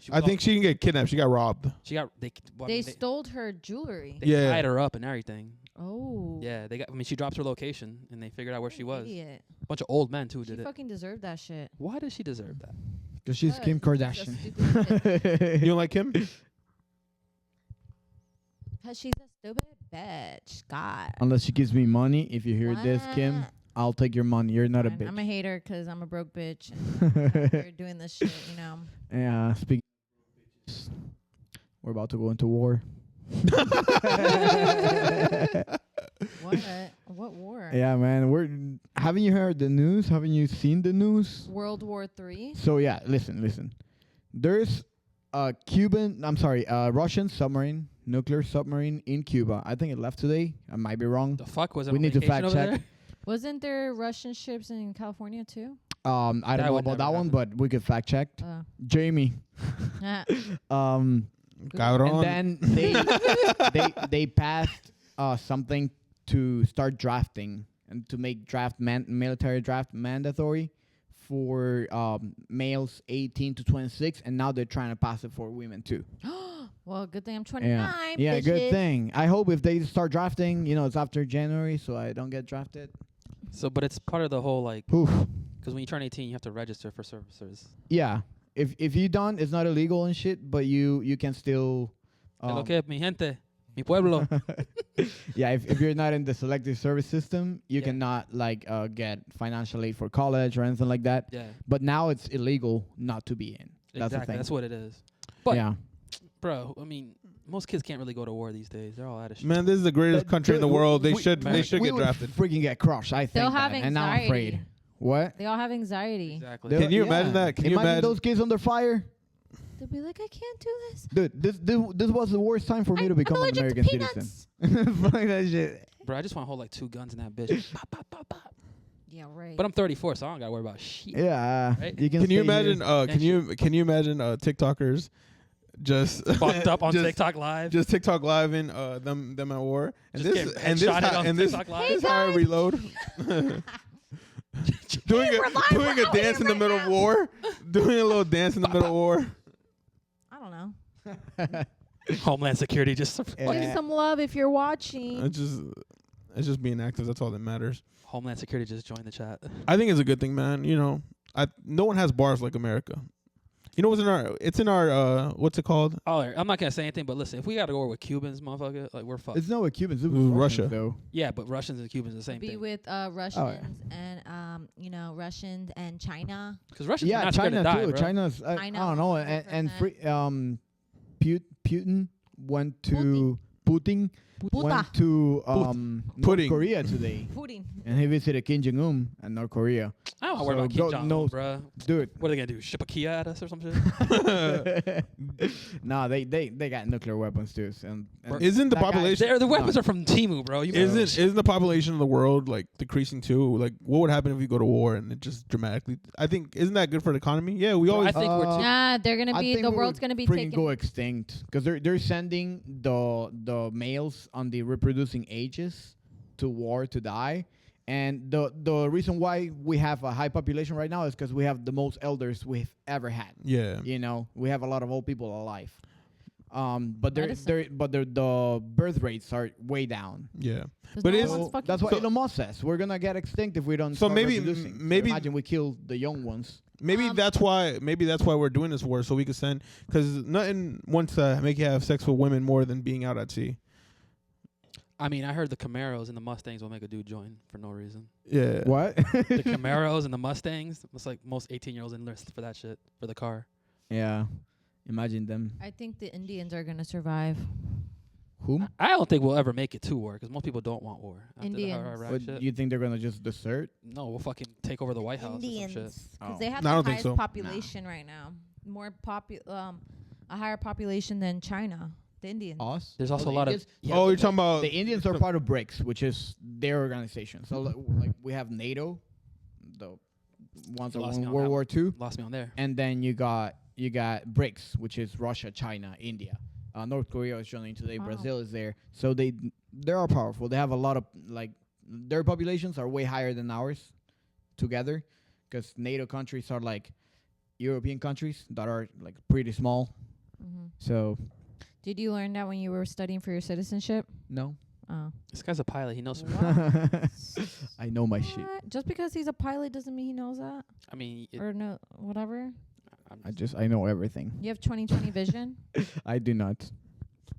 A: She
C: I
A: was
C: think she didn't get kidnapped. She got robbed.
A: she got they. Well, I
D: They
A: mean,
D: stole her jewelry.
A: They
C: Yeah.
A: tied her up and everything.
D: Oh.
A: Yeah, they got. I mean, she dropped her location and they figured out where she was.
D: Idiot.
A: A bunch of old men too
D: She
A: did it.
D: fucking deserved that shit.
A: Why does she deserve that?
B: Because she's Kim
D: Because she's a
B: Kardashian.
D: stupid
C: You don't like him?
D: Because she's a stupid bitch. God.
B: Unless she gives me money. If you hear this, Kim,
D: What?
B: I'll take your money. You're not a
D: Fine,
B: bitch.
D: I'm a hater because I'm a broke bitch. And you're doing this shit, you know.
B: Yeah, speaking of bitches, we're about to go into war.
D: What? What war?
B: Yeah, man. Haven't you heard the news? Haven't you seen the news?
D: World War III?
B: So yeah, listen. There's a Russian submarine, nuclear submarine in Cuba. I think it left today. I might be wrong.
A: The fuck was it?
B: We
A: on
B: need to
A: vacation
B: fact
A: over
B: check.
A: there?
D: Wasn't there Russian ships in California too?
B: I don't
A: That
B: know
A: would
B: about that
A: never
B: one,
A: happen.
B: but we could fact check. Jamie.
D: Ah.
C: Cabrón.
B: And then they passed something to start drafting and to make military draft mandatory for males 18 to 26, and now they're trying to pass it for women too.
D: Well, good thing I'm 29.
B: Yeah, good
D: bitches.
B: thing. I hope if they start drafting, it's after January, so I don't get drafted.
A: So, but it's part of the whole like,
B: Oof.
A: because when you turn 18, you have to register for services.
B: Yeah, if you don't, it's not illegal and shit, but you can still.
A: Lo que mi gente, mi pueblo.
B: Yeah, if you're not in the selective service system, you
A: Yeah.
B: cannot get financial aid for college or anything like that.
A: Yeah,
B: But now it's illegal not to be in. That's the
A: exactly.
B: thing.
A: That's what it is. But
B: yeah.
A: bro, I mean, most kids can't really go to war these days. They're all out of shit.
C: Man, this is the greatest
B: But
C: country in the
B: dude,
C: world. They
B: we-
C: should
A: we
C: get
B: would
C: drafted.
B: freaking get crushed. I think
D: They'll
B: that,
D: have
B: and now I'm afraid.
D: anxiety.
B: What?
D: They all have anxiety.
A: Exactly.
B: They're-
C: Can you imagine that? Can you imagine?
B: those kids under fire?
D: They'll be like, I can't do this.
B: Dude, this was the worst time for me to become
D: I'm
B: an
D: allergic
B: American
D: to
B: citizen.
D: peanuts.
B: Fuck that shit.
A: Bro, I just want to hold like 2 guns in that bitch. Pop, pop, pop, pop.
D: Yeah, right.
A: But I'm 34, so I don't gotta worry about shit.
B: Yeah,
A: Right?
B: you can.
C: Can you
B: stay here.
C: imagine? Can you imagine TikTokers just
A: Fucked up on
C: just-
A: TikTok Live.
C: Just TikTok live in them at war, and
A: Just
C: this
A: getting
C: and this
A: headshotted
C: how,
A: on
C: and this
A: TikTok Live.
C: this how I reload. doing
D: we're live,
C: doing
D: we're
C: a
D: out
C: dance
D: here
C: in the
D: right
C: middle
D: now.
C: of war, doing a little dance in the middle of war.
D: I don't know.
A: Homeland Security just
B: Yeah.
D: Give some love if you're watching.
C: It's just being active. That's all that matters.
A: Homeland Security just joined the chat.
C: I think it's a good thing, man. No one has bars like America. You know what's in our? It's in our. What's it called?
A: Oh, I'm not gonna say anything, but listen, if we gotta go with Cubans, motherfucker, like we're fucked.
B: It's not with Cubans. It
C: was
B: was
C: Russia.
B: Russians, though.
A: Yeah, but Russians and Cubans are the same
D: Be
A: thing.
D: with Russians and Russians and China.
A: Because Russians are
B: Yeah,
A: not scared
B: China
A: to die,
B: too.
A: bro.
B: China's. I
D: I
B: don't
D: know,
B: know. And
D: 100%.
B: Putin went to Putin went to North
C: Pudding.
B: Korea today,
D: Pudding.
B: and he visited Kim Jong Un and North Korea.
A: I don't worry
B: So
A: about Kim
B: God
A: Jong Un,
B: knows-
A: bro.
B: Dude,
A: What are they gonna do? Ship a Kia at us or some shit?
B: nah, they got nuclear weapons too. And
C: Isn't the
B: that guy-
C: population-
A: The weapons are from Timu, bro. You
C: Isn't the population of the world like decreasing too? Like, what would happen if we go to war and it just dramatically? I think isn't that good for the economy? Yeah, we
A: Bro,
C: always.
A: I think we're too.
D: Nah, they're gonna
B: I
D: be
B: think
D: the
B: we
D: world's
B: would
D: gonna be
B: freaking
D: taken.
B: go extinct because they're sending the males on the reproducing ages to war to die, and the reason why we have a high population right now is because we have the most elders we've ever had.
C: Yeah.
B: You know, we have a lot of old people alive. But
D: Medicine.
B: the birth rates are way down.
C: Yeah.
D: 'Cause
C: But
D: no
C: is-
D: one's
B: So
D: fucking-
B: that's what
C: So-
B: Elon Musk says. We're gonna get extinct if we don't.
C: So
B: start
C: maybe-
B: reproducing. So
C: maybe-
B: imagine we kill the young ones.
C: Maybe that's why. Maybe that's why we're doing this war, so we could send. Because nothing wants to make you have sex with women more than being out at sea.
A: I mean, I heard the Camaros and the Mustangs will make a dude join for no reason.
C: Yeah.
B: What?
A: The Camaros and the Mustangs, it's like most 18-year-olds enlist for that shit, for the car.
B: Yeah. Imagine them.
D: I think the Indians are gonna survive.
B: Whom?
A: I don't think we'll ever make it to war because most people don't want war. After the
D: Indians.
A: Iraq
B: What,
A: shit.
B: you think they're gonna just desert?
A: No, we'll fucking take over the White House or some shit.
D: Indians, because
B: Oh.
D: they have
C: No, I
D: the
C: don't think
D: highest
C: so.
D: population right now. More a higher population than China. The Indians.
B: Us?
A: There's also
B: the
A: a lot of-
B: Indians-
C: Oh, you're talking about
B: the Indians are part of BRICS, which is their organization. So like we have NATO, the ones that
A: Lost me
B: won
A: on
B: World
A: that
B: War II,
A: Lost me on there.
B: and then you got BRICS, which is Russia, China, India. North Korea is joining today.
D: Wow.
B: Brazil is there. So they are powerful. They have a lot of like their populations are way higher than ours together, because NATO countries are like European countries that are like pretty small.
D: Mm-hmm.
B: So
D: Did you learn that when you were studying for your citizenship?
B: no.
D: Oh.
A: This guy's a pilot. He knows.
B: I know my shit.
D: What? Just because he's a pilot doesn't mean he knows that,
A: I mean,
D: or no, whatever.
B: I know everything.
D: You have 20/20 vision.
B: I do not.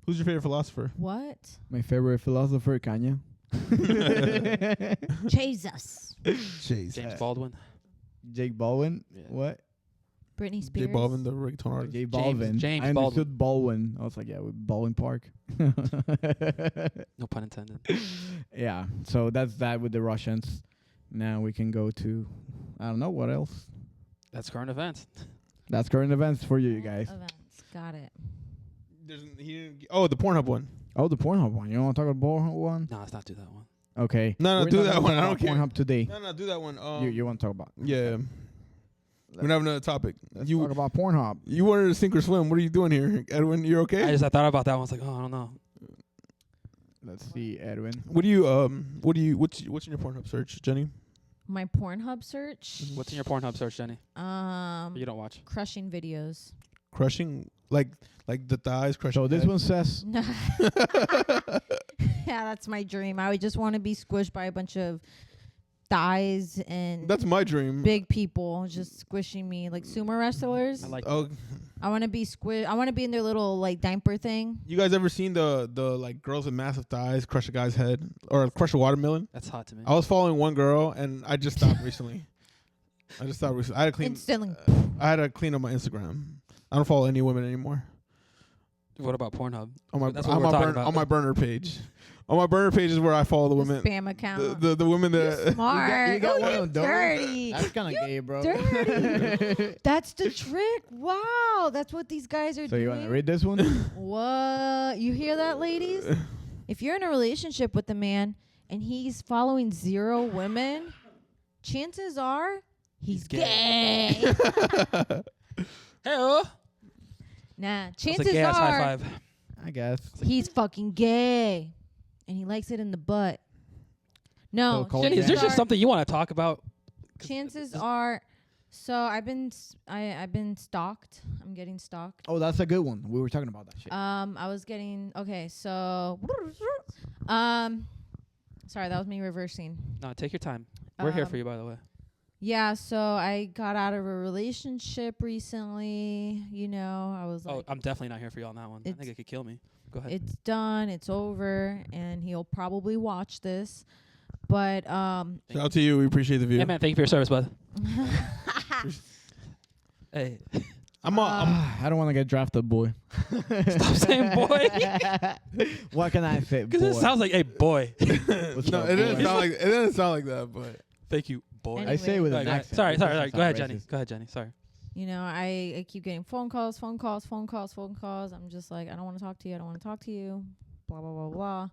C: who's your favorite philosopher?
D: What?
B: My favorite philosopher, Kanye.
D: Jesus.
C: Jeez.
A: James Baldwin.
B: Jake Baldwin.
A: Yeah.
B: What?
D: Britney
C: J
D: Spears.
C: Balvin, the reggaeton artist.
B: J Balvin.
A: James
B: I understood Baldwin. I was like, yeah, with Baldwin Park.
A: No pun intended.
B: Yeah. So that's that with the Russians. Now we can go to, I don't know what else.
A: That's current events.
B: That's current events for you guys.
D: Events. Got it.
C: Oh, the Pornhub one.
B: Oh, the Pornhub one. You want to talk about Pornhub one?
A: No, let's not do that one.
B: Okay.
C: No,
B: We're
C: do
B: not
C: that
B: gonna
C: one.
B: talk
C: I
B: about
C: don't care.
B: Pornhub today.
C: No, do that one.
B: You want to talk about?
C: Yeah. We have another topic.
B: Let's
C: You
B: talk about Pornhub.
C: you wanted to sink or swim. What are you doing here, Edwin? You're okay?
A: I thought about that one. I was like, oh, I don't know.
B: Let's see, Edwin.
C: What's in your Pornhub search, Jenny?
D: My Pornhub search.
A: What's in your Pornhub search, Jenny? You don't watch.
D: Crushing videos.
C: Crushing like the thighs crushing.
B: So this
C: head?
B: one says,
D: No. Yeah, that's my dream. I would just want to be squished by a bunch of thighs and
C: That's my dream.
D: big people just squishing me like sumo wrestlers.
A: I like.
C: Oh,
D: I want to be I want to be in their little like diaper thing.
C: you guys ever seen the like girls with massive thighs crush a guy's head or crush a watermelon?
A: That's hot to me.
C: I was following one girl and I just stopped recently. I had to clean.
D: Instantly.
C: I had to clean up my Instagram. I don't follow any women anymore.
A: What about Pornhub?
C: On my
A: That's what we're talking about.
C: on my burner page. On my burner page is where I follow the women.
D: Spam account.
C: The women that
D: Smart.
B: you got
D: Oh,
B: one
D: you're
B: of those?
D: dirty.
B: that's kind of gay, bro.
D: dirty. That's the trick. Wow, that's what these guys are
B: So
D: doing.
B: you want to read this one?
D: What? You hear that, ladies? If you're in a relationship with a man and he's following 0 women, chances are he's gay.
A: Hey,
D: Nah,
A: that's a
D: chances
A: gay ass high
D: are
A: five.
B: I guess.
D: he's fucking gay, and he likes it in the butt. No,
B: So call
A: Jenny,
B: it
A: is there
B: Yeah.
A: just something you want to talk about?
D: chances are. So I've been stalked. I'm getting stalked.
B: Oh, that's a good one. We were talking about that shit.
D: I was getting so sorry, that was me reversing.
A: No, take your time. We're here for
D: Um,
A: you, by the way.
D: Yeah, so I got out of a relationship recently. You know, I was
A: Oh,
D: like,
A: I'm definitely not here for you on that one. I
D: it's-
A: think it could kill me. Go ahead.
D: it's done, it's over, and he'll probably watch this. But
C: Shout out to you. We appreciate the view.
A: Hey, man, thank you for your service, bud. Hey.
B: I don't want to get drafted, boy.
A: Stop saying boy.
B: What can I say?
A: Because it
B: Boy.
A: sounds like, hey, boy.
B: What's
C: No,
B: up,
C: it didn't
B: boy?
C: sound like that. But
A: Thank you, boy.
D: Anyway.
B: I say it with
A: Go
B: an
A: ahead,
B: accent.
A: sorry.
B: It doesn't
A: Go ahead,
B: sound
A: Jenny.
B: racist.
A: Go ahead, Jenny. Sorry.
D: You know, I keep getting phone calls. I'm just like, I don't want to talk to you. Blah, blah, blah, blah.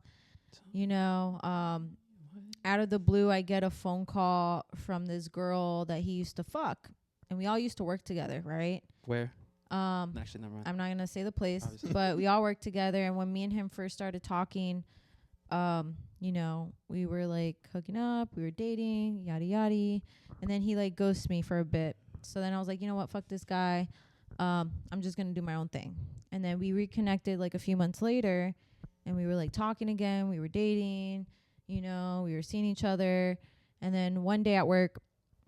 D: You know, out of the blue, I get a phone call from this girl that he used to fuck. And we all used to work together, right?
A: Where? Actually, never mind.
D: I'm not going to say the place,
A: Obviously.
D: but we all worked together. And when me and him first started talking, you know, we were like hooking up, we were dating, yada, yada. And then he like ghosted me for a bit. So then I was like, you know what? Fuck this guy. I'm just going to do my own thing. And then we reconnected like a few months later and we were like talking again. We were dating, you know, we were seeing each other. And then one day at work,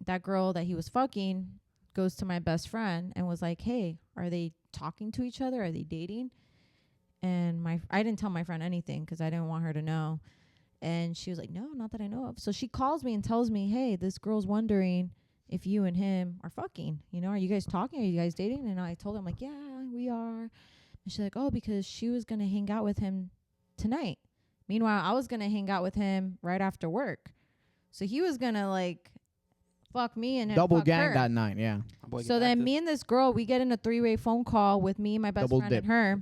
D: that girl that he was fucking goes to my best friend and was like, hey, are they talking to each other? Are they dating? And I didn't tell my friend anything because I didn't want her to know. And she was like, no, not that I know of. So she calls me and tells me, hey, this girl's wondering if you and him are fucking. You know, are you guys talking? Are you guys dating? And I told her, I'm like, yeah, we are. And she's like, oh, because she was going to hang out with him tonight. Meanwhile, I was going to hang out with him right after work. So he was going to like fuck me and him
B: Double
D: fuck
B: gang
D: her.
B: that night, yeah.
A: My boy
D: So
A: get
D: then
A: active.
D: me and this girl, we get in a 3-way phone call with me, my best
B: Double
D: friend,
B: dip.
D: and her.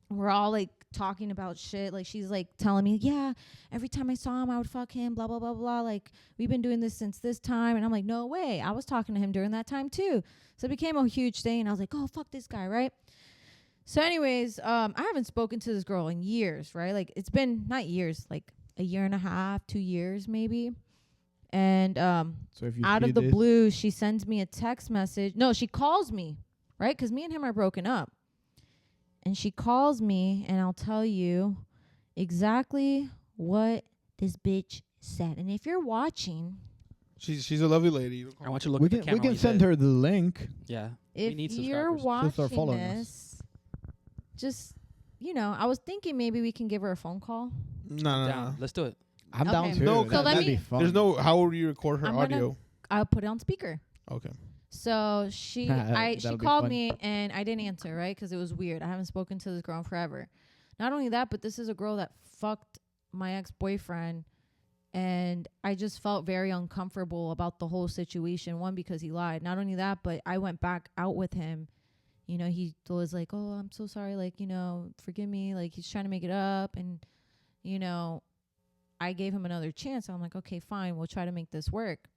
D: We're all like talking about shit. Like she's like telling me, yeah, every time I saw him, I would fuck him, blah, blah, blah, blah. Like we've been doing this since this time. And I'm like, no way. I was talking to him during that time too. So it became a huge thing. And I was like, oh, fuck this guy, right? So anyways, I haven't spoken to this girl in years, right? Like it's been not years, like a year and a half, 2 years maybe. And
B: So if you
D: out
B: see
D: of the
B: this,
D: blue, she sends me a text message. No, she calls me, right? Because me and him are broken up. And she calls me, and I'll tell you exactly what this bitch said. And if you're watching,
C: she's a lovely lady.
A: I want you to look
B: we
A: at the
B: can
A: camera.
B: we can send her the link.
A: Yeah.
D: if
A: need
D: you're
A: subscribers.
B: She'll start
D: watching
B: following us.
D: this, just, you know, I was thinking maybe we can give her a phone call.
C: No.
A: Down. Let's do it.
B: I'm
D: Okay.
B: down too.
C: No,
B: That-
C: so let
B: that'd
D: me-
B: be fun.
C: There's no. How will you record her
D: I'm gonna-
C: audio?
D: I'll put it on speaker.
C: Okay.
D: So she she
B: That'll be
D: called
B: fun.
D: me and I didn't answer, right? Because it was weird. I haven't spoken to this girl in forever. Not only that, but this is a girl that fucked my ex-boyfriend, and I just felt very uncomfortable about the whole situation. One, because he lied. Not only that, but I went back out with him. You know, he was like, oh, I'm so sorry. Like, you know, forgive me. Like, he's trying to make it up. And, you know, I gave him another chance. I'm like, okay, fine. We'll try to make this work.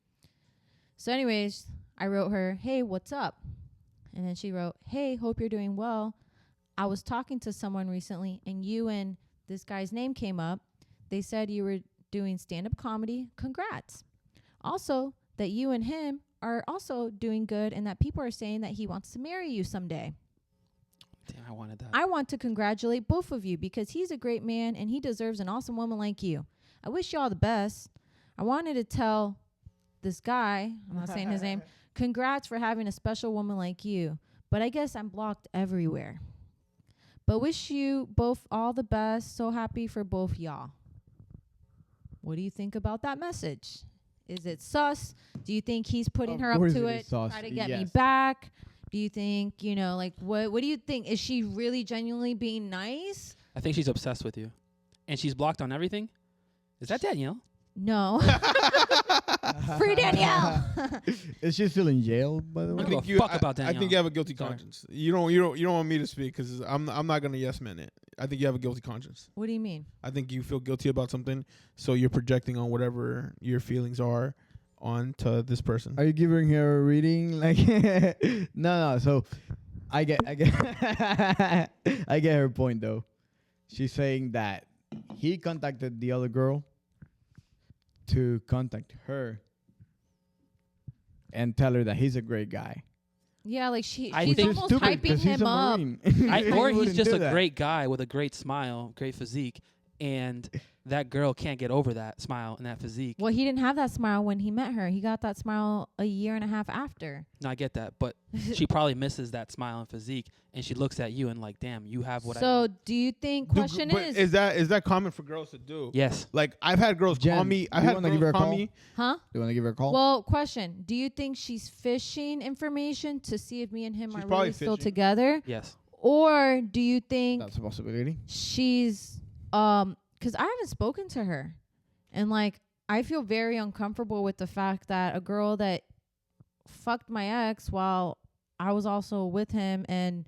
D: So anyways, I wrote her, hey, what's up? And then she wrote, hey, hope you're doing well. I was talking to someone recently, and you and this guy's name came up. They said you were doing stand-up comedy. Congrats. Also, that you and him are also doing good, and that people are saying that he wants to marry you someday.
A: Damn, I wanted that.
D: I want to congratulate both of you because he's a great man, and he deserves an awesome woman like you. I wish you all the best. I wanted to tell this guy, I'm not saying his name, congrats for having a special woman like you. But I guess I'm blocked everywhere. But wish you both all the best. So happy for both y'all. What do you think about that message? Is it sus? Do you think he's putting
B: Of
D: her up
B: course
D: to
B: it
D: it,
B: is sus,
D: try to get me
B: yes.
D: back? Do you think, you know, like what do you think? Is she really genuinely being nice?
A: I think she's obsessed with you. And she's blocked on everything. Is that Danielle?
D: No. Free Danielle.
B: Is she still in jail, by the
A: I
B: way?
A: don't give a fuck about
C: I
A: Danielle.
C: think you have a guilty
A: Sorry.
C: conscience. You don't want me to speak because I'm not gonna yes man it. I think you have a guilty conscience.
D: What do you mean?
C: I think you feel guilty about something, so you're projecting on whatever your feelings are onto this person.
B: Are you giving her a reading? Like, no. So, I get, I get her point though. She's saying that he contacted the other girl to contact her and tell her that he's a great guy.
D: Yeah, like
A: I
D: she's
A: think-
D: almost hyping
B: he's
D: him
B: a
D: up.
B: Marine.
A: Or
B: He
A: he's
B: wouldn't
A: just
B: do
A: a
B: that.
A: great guy with a great smile, great physique, and that girl can't get over that smile and that physique.
D: Well, he didn't have that smile when he met her. He got that smile a year and a half after.
A: No, I get that, but she probably misses that smile and physique, and she looks at you and like, damn, you have what I
D: So
A: need.
D: do you think,
C: But
D: question
C: is that common for girls to do?
A: Yes.
C: Like I've had girls call
B: Jen,
C: me.
B: do
C: I've
B: you
C: had
B: wanna give her
C: girls
B: a
C: call
B: call?
C: me.
D: huh?
B: Do you want to give her a call?
D: Well, question. Do you think she's fishing information to see if me and him
C: She's
D: are
C: probably
D: really still
C: fishing.
D: together?
A: Yes.
D: Or do you think
B: That's a possibility.
D: she's, because I haven't spoken to her. And like, I feel very uncomfortable with the fact that a girl that fucked my ex while I was also with him and,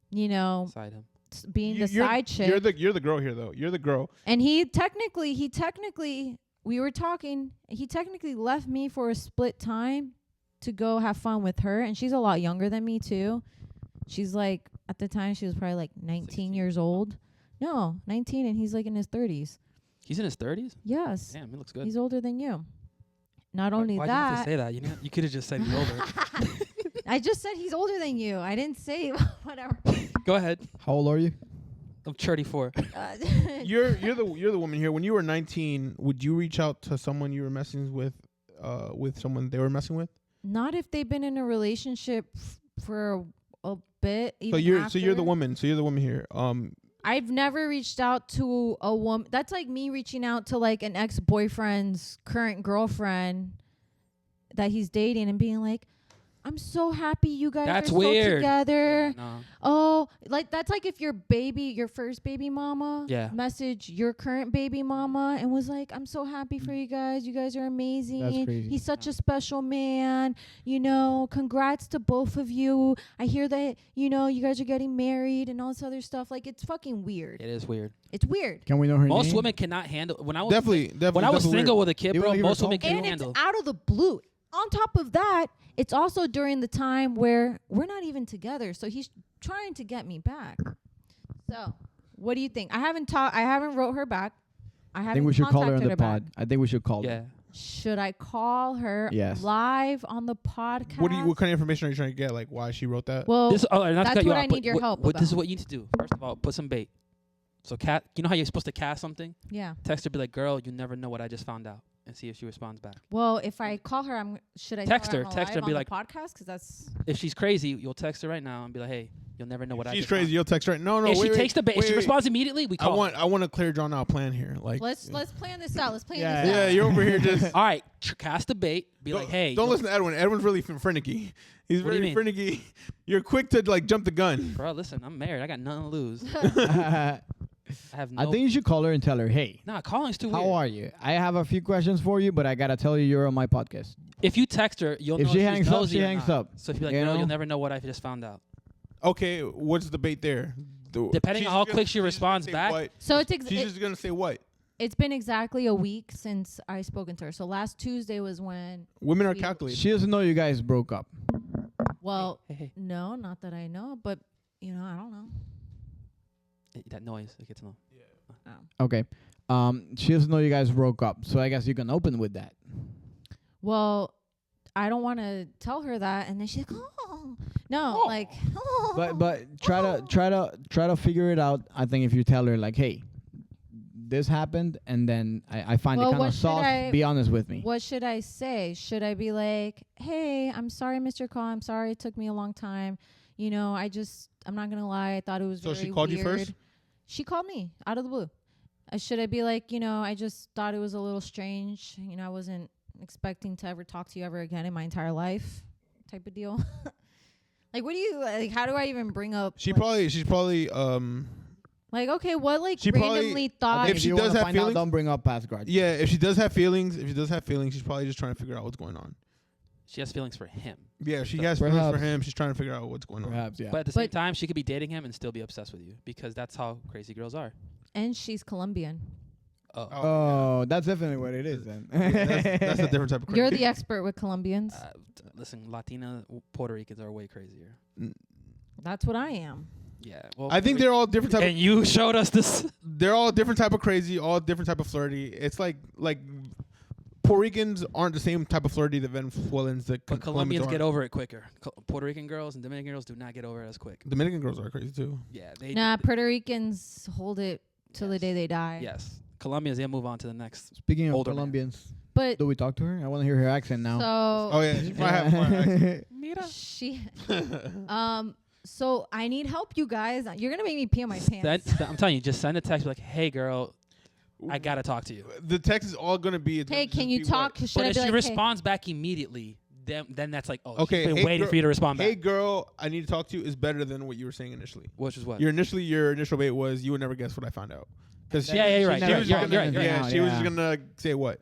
D: you know,
A: Side him.
D: being the
C: You're-
D: side chick.
C: You're the girl here though. You're the girl.
D: And he technically, we were talking, he technically left me for a split time to go have fun with her. And she's a lot younger than me, too. She's like, at the time, she was probably like 19
A: 16.
D: years old. No, 19, and he's like in his 30s.
A: He's in his 30s?
D: Yes.
A: Damn, he looks good.
D: He's older than you. Not only
A: Why'd you have to
D: that,
A: say that? You could have just said he's older.
D: I just said he's older than you. I didn't say whatever.
A: Go ahead.
B: How old are you?
A: I'm 34.
C: You're the woman here. When you were 19, would you reach out to someone you were messing with someone they were messing with?
D: Not if they've been in a relationship for a bit.
C: So
D: Even
C: you're the
D: after.
C: woman. So you're the woman here.
D: I've never reached out to a woman. That's like me reaching out to like an ex-boyfriend's current girlfriend that he's dating and being like, I'm so happy you guys
A: That's
D: are
A: weird.
D: still together.
A: Yeah, no.
D: Oh, like that's like if your first baby mama
A: Yeah.
D: messaged your current baby mama and was like, I'm so happy for you guys. You guys are amazing.
B: That's crazy.
D: He's such a special man. You know, congrats to both of you. I hear that, you know, you guys are getting married and all this other stuff. Like, it's fucking weird.
A: It is weird.
D: It's weird.
B: Can we know her
A: Most
B: name?
A: women cannot handle. When I was
C: definitely.
A: when I was
C: definitely
A: single
C: weird.
A: with a kid,
B: You
A: bro,
B: wanna give her
A: most
B: a
A: women
B: call?
A: can't
D: And
A: handle.
D: it's out of the blue. On top of that, it's also during the time where we're not even together. So he's trying to get me back. So, what do you think? I haven't wrote her back. I
B: I
D: haven't
B: think we should call her on
D: contacted
B: the
D: back.
B: pod. I think we should call her.
A: Yeah.
D: Should I call her
B: Yes.
D: live on the podcast?
C: What kind of information are you trying to get? Like why she wrote that?
D: Well,
A: This, not to
D: that's
A: cut you
D: what
A: off,
D: I
A: but
D: need your help
A: This is
D: about.
A: what you need to do. First of all, put some bait. So, you know how you're supposed to cast something?
D: yeah.
A: Text her, be like, "Girl, you never know what I just found out," and see if she responds back.
D: Well, if I call her, should I
A: Text
D: tell
A: her,
D: I'm
A: text her
D: live
A: and be
D: on
A: like-
D: the podcast? Because that's
A: If she's crazy, you'll text her right now and be like, "Hey, you'll never know what I
C: She's
A: just
C: crazy.
A: found."
C: You'll text her. No,
A: If
C: wait,
A: she
C: wait,
A: takes the bait, if
C: wait,
A: she
C: wait.
A: responds immediately, we call.
C: I want a clear drawn out plan here. Like
D: let's plan this out. Let's plan
A: Yeah.
D: this out.
C: yeah, you're over here just
A: All right, cast the bait. Be like, "Hey,
C: don't
A: you'll-
C: listen to Edwin. Edwin's really finicky. He's
A: What do you
C: very
A: mean?
C: finicky. You're quick to like jump the gun.
A: bro, listen, I'm married. I got nothing to lose. I have no.
B: I think you should call her and tell her, hey,
A: Nah, calling's too weird.
B: how are you? I have a few questions for you, but I gotta tell you you're on my podcast.
A: If you text her, you'll
B: If
A: know
B: she
A: she's
B: hangs up,
A: nosy
B: she
A: or
B: hangs
A: not.
B: up.
A: So if you're like,
B: You
A: "Girl,
B: know?
A: you'll never know what I just found out."
C: Okay, what's the bait there?
A: Depending on how quick she responds back.
C: What?
D: So it's
C: She's just gonna say what?
D: it's been exactly a week since I spoken to her. So last Tuesday was when.
C: Women are
D: We-
C: calculated.
B: She doesn't know you guys broke up.
D: Well,
A: Hey,
D: no, not that I know, but you know, I don't know.
A: hey, that noise. It gets low.
B: Okay. She doesn't know you guys broke up, so I guess you can open with that.
D: Well, I don't want to tell her that, and then she's like, "Oh, no, like."
B: But try to figure it out. I think if you tell her like, hey, this happened, and then I find
D: Well,
B: it kind
D: what
B: of
D: should
B: soft.
D: I-
B: Be honest with me.
D: What should I say? Should I be like, "Hey, I'm sorry, Mr. Call. I'm sorry it took me a long time. You know, I'm not gonna lie. I thought it was
C: So
D: very
C: she called you
D: weird."
C: first?
D: She called me out of the blue. Should I be like, you know, I just thought it was a little strange. You know, I wasn't expecting to ever talk to you ever again in my entire life, type of deal. Like, what do you like? How do I even bring up?
C: She's
D: like,
C: probably
D: like, okay, what like
C: she probably-
D: randomly
B: I
D: thought?
B: think
C: if she
B: you
C: does
B: wanna
C: have
B: find out,
C: feelings-
B: don't bring up past grudge.
C: yeah. If she does have feelings, she's probably just trying to figure out what's going on.
A: She has feelings for him.
C: Yeah, if she
A: So
C: has feelings for
B: perhaps-
C: him. She's trying to figure out what's going on.
B: Perhaps, yeah.
A: But at the same
D: But-
A: time, she could be dating him and still be obsessed with you because that's how crazy girls are.
D: And she's Colombian.
A: Oh.
B: Oh, that's definitely what it is then.
C: That's a different type of crazy.
D: You're the expert with Colombians.
A: Listen, Latina Puerto Ricans are way crazier.
D: That's what I am.
A: Yeah. Well,
C: I think they're all different type.
A: and you showed us this.
C: They're all different type of crazy, all different type of flirty. It's like Puerto Ricans aren't the same type of flirty that Venezuelans that
A: But Colombians get
C: are.
A: over it quicker. Puerto Rican girls and Dominican girls do not get over it as quick.
C: Dominican girls are crazy too.
A: Yeah. They.
D: Nah, Puerto Ricans hold it till the
A: Yes.
D: day they die.
A: Yes. Colombians, they'll move on to the next.
B: Speaking of
A: Older man.
B: Colombians,
D: But
B: do we talk to her? I want to hear her accent now.
C: Oh
D: so
C: yeah, she might have more accent.
A: Mira.
D: she, so I need help, you guys. You're gonna make me pee on my pants.
A: I'm telling you, just send a text like, "Hey, girl, I gotta talk to you."
C: The text is all gonna be.
D: Hey, can you
C: just be
D: talk?
C: what?
D: Should
A: But
D: I
A: if
D: be
A: she
D: like,
A: responds back immediately, then that's like, oh,
C: Okay,
A: she's been
C: hey,
A: waiting
C: girl-
A: for you to respond
C: Hey
A: back.
C: girl, I need to talk to you is better than what you were saying initially.
A: Which is what?
C: Your initial bait was you would never guess what I found out. Because
A: Yeah, you're right.
B: She never
A: You're right.
B: responded
A: You're right.
B: anything
C: yeah,
B: out,
C: she was just gonna say what?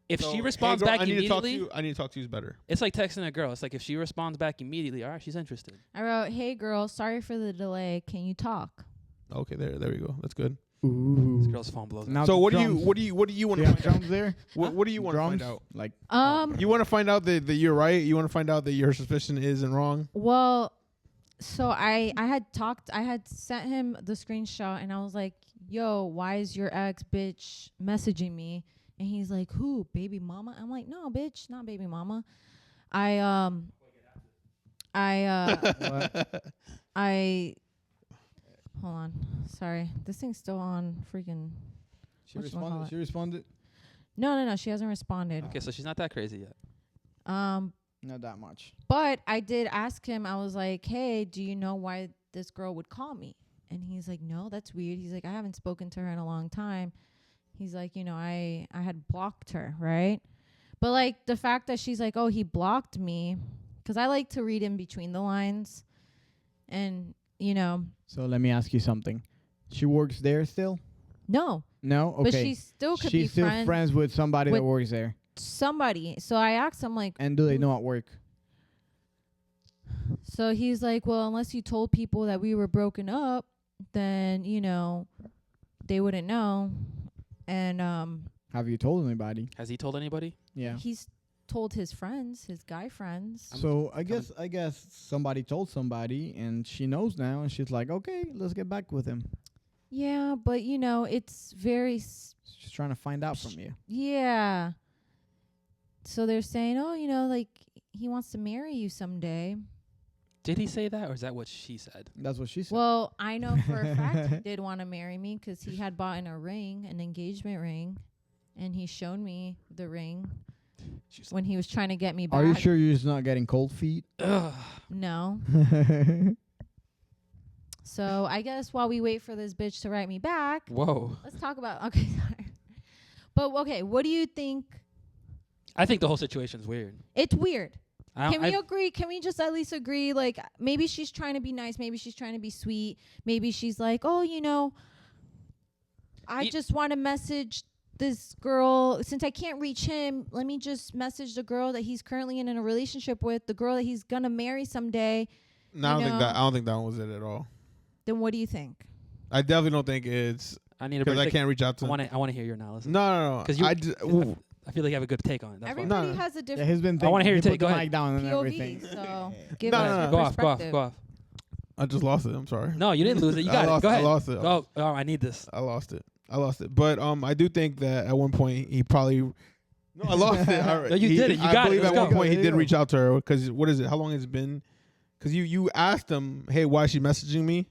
A: If
C: So,
A: she
C: hey,
A: responds
C: girl,
A: back
C: I need to talk to
A: immediately,
C: you. I need to talk to you is better.
A: it's like texting a girl. It's like if she responds back immediately, all right, she's interested.
D: I wrote, "Hey girl, sorry for the delay. Can you talk?"
C: Okay, there we go. That's good.
A: This
B: Ooh.
A: girl's phone blows up.
B: Now
C: So
B: the
C: what do
B: drums.
C: you want
B: Do
C: to
B: you
C: find
B: have
C: out?
B: drums there?
C: What do you want to
B: Drums?
C: find out?
B: Like
C: You want to find out that you're right. You want to find out that your suspicion isn't wrong.
D: Well, so I had sent him the screenshot and I was like, "Yo, why is your ex bitch messaging me?" And he's like, "Who? Baby mama?" I'm like, "No, bitch, not baby mama." I hold on. Sorry. This thing's still on freaking
B: she
D: Whatchamacallit.
B: responded. She responded.
D: No, she hasn't responded.
A: Okay, so she's not that crazy yet.
B: Not that much.
D: But I did ask him, I was like, "Hey, do you know why this girl would call me?" And he's like, "No, that's weird." He's like, "I haven't spoken to her in a long time." He's like, I had blocked her, right? But like the fact that she's like, "Oh, he blocked me," because I like to read in between the lines. And,
B: So let me ask you something. She works there still?
D: no.
B: No? Okay.
D: But she still could be
B: She's still friends with somebody
D: with-
B: that works there.
D: somebody. So I asked him, like,
B: And do they know at work?
D: so he's like, "Well, unless you told people that we were broken up, then, they wouldn't know." And
B: Have you told anybody?
A: Has he told anybody?
B: Yeah.
D: he's told his friends, his guy friends.
B: So I guess somebody told somebody and she knows now and she's like, "Okay, let's get back with him."
D: Yeah, but it's very
B: She's trying to find out from you.
D: yeah. So they're saying, "Oh, like he wants to marry you someday."
A: Did he say that, or is that what she said?
B: That's what she said.
D: Well, I know for a fact he did want to marry me because he had bought in a ring, an engagement ring, and he showed me the ring
A: She's
D: when he was trying to get me back.
B: Are you sure you're just not getting cold feet?
A: Ugh.
D: No. So I guess while we wait for this bitch to write me back,
A: Whoa.
D: let's talk about. Okay, sorry. But okay, what do you think?
A: I think the whole situation's weird.
D: It's weird. Can we
A: I-
D: agree? Can we just at least agree? Like, maybe she's trying to be nice. Maybe she's trying to be sweet. Maybe she's like, "Oh, I just want to message this girl. Since I can't reach him, let me just message the girl that he's currently in a relationship with, the girl that he's gonna marry someday."
C: No, I don't think that one was it at all.
D: Then what do you think?
C: I definitely don't think it's
A: I need a
C: because I
A: break.
C: can't reach out to.
A: I want to hear your analysis.
C: No.
A: 'Cause you-
C: ooh.
A: I feel like you have a good take on it. That's why.
D: Everybody
C: No.
D: has a
B: Yeah,
D: different
B: he's been
A: I wanna hear your
B: he
A: take.
B: put
A: Go
B: the
A: ahead.
B: mic down and
D: POV,
B: everything.
D: so give
C: No,
D: us
C: no,
D: your
C: no.
A: Go off.
D: perspective.
C: I just lost it. I'm sorry.
A: No, you didn't lose it. You got
C: I lost,
A: it. Go ahead.
C: I lost it.
A: Go. Oh, I need this.
C: I lost it. But I do think that at one point he probably. No, I lost it.
A: No, you did it. You
C: I
A: got it.
C: believe
A: Let's
C: at one
A: go.
C: point he
B: There
C: did
B: you go.
C: reach out to her because what is it? How long has it been? Because you asked him, "Hey, why is she messaging me?"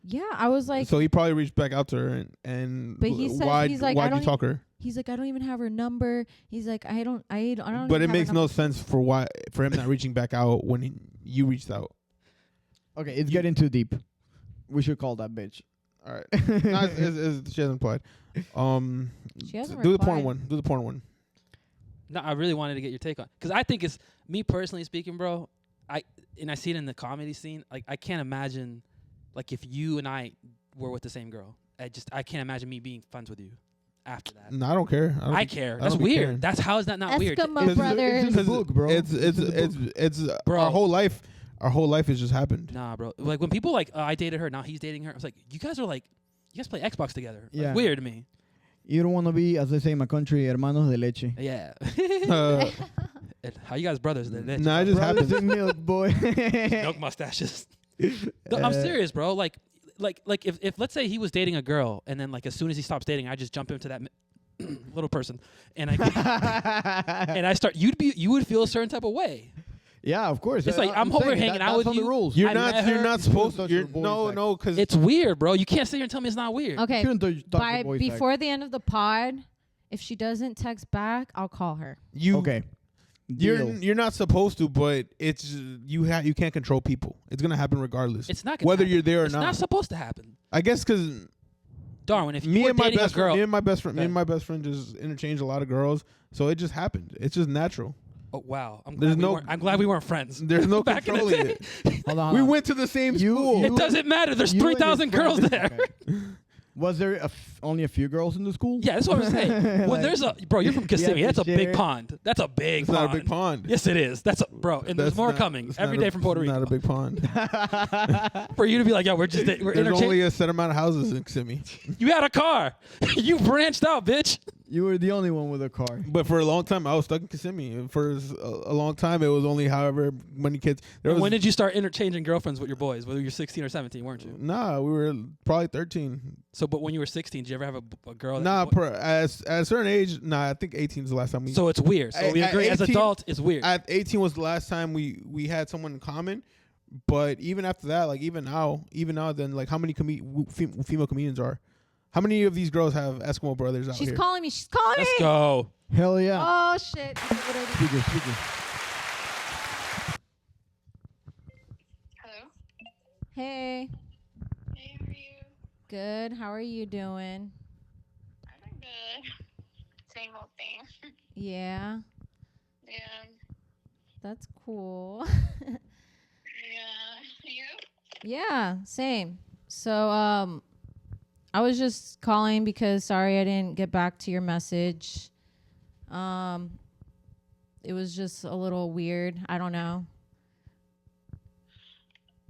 D: Yeah, I was like,
C: So he probably reached back out to her and
D: But he said-
C: why
D: he's like,
C: why'd
D: I
C: you
D: don't
C: talk her?
D: he's like, "I don't even have her number." He's like, I don't
C: But
D: even
C: it
D: have
C: makes
D: her
C: no
D: number.
C: sense for him not reaching back out when you reached out.
B: Okay, it's getting too deep. We should call that bitch.
C: All right, no, she hasn't replied.
D: She hasn't
C: do the porn
D: replied.
C: one. Do the porn one.
A: No, I really wanted to get your take on, because I think it's me personally speaking, bro. I see it in the comedy scene. Like, I can't imagine, like, if you and I were with the same girl. I can't imagine me being friends with you after that.
C: No, I don't care.
A: I care. That's
C: be
A: weird.
C: caring.
A: That's how is that not weird?
D: Eskimo
C: Because
D: brothers.
B: It's in the book, bro.
C: It's
A: Bro.
C: our whole life. Our whole life has just happened.
A: Nah, bro. Like, when people like, I dated her, now he's dating her. I was like, you guys play Xbox together. Like,
B: Yeah.
A: weird to me.
B: You don't want to be, as they say in my country, hermanos de leche.
A: Yeah.
C: Uh,
A: How you guys brothers? They're
C: nah, it just
B: Brothers
C: happens.
B: in milk, boy.
A: milk mustaches. No, I'm serious, bro. Like if let's say he was dating a girl, and then like as soon as he stops dating, I just jump into that little person, and I start. You would feel a certain type of way.
B: Yeah, of course.
A: It's like, I'm over
B: saying
A: hanging out
B: that's
A: with
B: on
A: you.
B: the rules.
C: You're
A: I
C: not.
A: met
C: You're
A: her.
C: not supposed to.
B: touch
C: You're,
B: your boys
C: no,
B: sex.
C: no, because
A: It's weird, bro. You can't sit here and tell me it's not weird.
B: You
D: Okay.
B: shouldn't touch
D: By
B: the boys sex.
D: before the end of the pod, if she doesn't text back, I'll call her.
C: you.
B: Okay.
C: You're
B: Deal.
C: you're not supposed to, but it's you can't control people. It's gonna happen regardless.
A: It's not gonna
C: whether
A: happen.
C: you're there or
A: It's
C: not.
A: not supposed to happen.
C: I guess because
A: Darwin, if you
C: me
A: were
C: and my
A: dating a
C: best
A: girl,
C: friend, me
A: Okay.
C: and my best friend just interchanged a lot of girls, so it just happened. It's just natural.
A: oh wow,
C: There's no-
A: I'm glad we weren't friends.
C: There's no
A: Back in the
C: controlling
A: day.
C: it.
B: Hold on.
C: We
B: hold on.
C: went to the same
B: You-
C: school.
B: you-
A: It doesn't matter. There's
B: You and your
A: 3,000 girls
B: friend-
A: there.
B: Okay. Was there only a few girls in the school?
A: Yeah, that's what I'm saying. When
B: Like-
A: there's a bro, you're from Kissimmee.
B: Yeah,
A: That's a
B: for
A: big
B: sure.
A: pond. That's a big
C: It's
A: pond.
C: not a big pond.
A: Yes, it is. That's a bro, and there's
C: That's
A: more
C: not-
A: coming
C: it's
A: every
C: not
A: day
C: a-
A: from Puerto
C: it's
A: Rico.
C: Not a big pond.
A: For you to be like, yo, we're
C: There's
A: interchanging.
C: only a set amount of houses in Kissimmee.
A: You had a car. You branched out, bitch.
B: You were the only one with a car.
C: But for a long time, I was stuck in Kissimmee. For a long time, it was only however many kids. There
A: And
C: was,
A: when did you start interchanging girlfriends with your boys? Whether you're 16 or 17, weren't you?
C: Nah, we were probably 13.
A: So, but when you were 16, did you ever have a girl?
C: Nah,
A: that,
C: at a certain age, nah, I think 18 is the last time we.
A: so it's weird. So we
C: At
A: agree. As
C: 18
A: adults, it's weird.
C: At 18 was the last time we had someone in common. But even after that, like even now, then like how many female comedians are? How many of these girls have Eskimo brothers out
D: She's
C: here?
D: calling me. She's calling
A: Let's
D: me.
A: go.
B: Hell yeah.
D: Oh shit. What do I do?
B: Speaker.
E: Hello.
D: Hey.
E: Hey, how are you?
D: Good. How are you doing?
E: I'm good. Same old thing.
D: Yeah.
E: Yeah.
D: That's cool.
E: Yeah. You?
D: Yeah, same. So, I was just calling because sorry I didn't get back to your message. It was just a little weird. I don't know.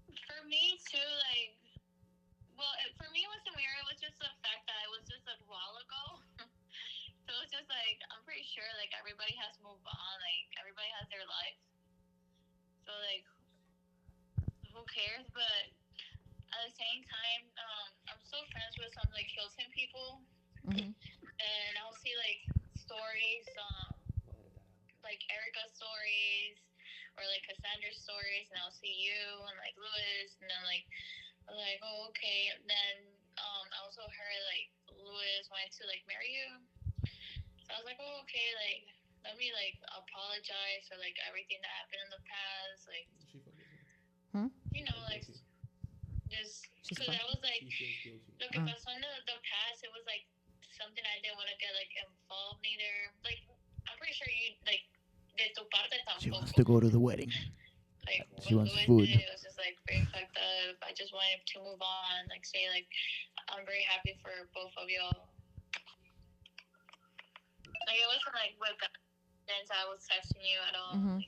E: For me too, like, well, for me it wasn't weird. It was just the fact that it was just a while ago. So it's just like I'm pretty sure like everybody has moved on. Like everybody has their life. So like, who cares? But at the same time, I'm still friends with some like Hilton people,
D: Mhm.
E: and I'll see like stories, like Erica's stories or like Cassandra's stories, and I'll see you and like Louis, and then like oh okay. And then I also heard like Louis wanted to like marry you, so I was like oh okay, like let me like apologize for like everything that happened in the past, like you know like just
D: She's
E: because
D: fine.
E: I was like look if I saw the past, it was like something I didn't want to get like involved neither. Like I'm pretty sure you like de tu parte
B: She
E: tampoco.
B: wants to go to the wedding.
E: Like
B: She
E: what
B: wants
E: Louis
B: food.
E: did, it was just like very fucked up. I just wanted to move on, like say like I'm very happy for both of y'all. Like it wasn't like with since I was texting you at all.
D: Mhm.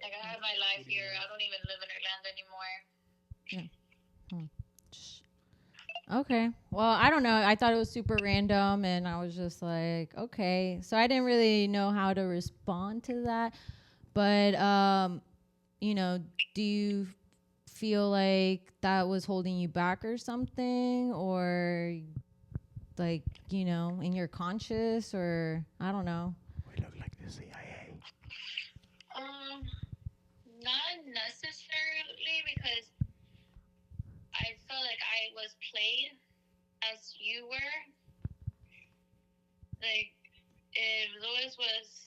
E: Like I have my life here. I don't even live in Orlando anymore.
D: Okay. Well, I don't know. I thought it was super random and I was just like, okay. So I didn't really know how to respond to that. But you know, do you feel like that was holding you back or something, or like, you know, in your conscious, or I don't know.
B: We look like the CIA.
E: Not necessarily because I felt like I was played as you were. Like if Louis was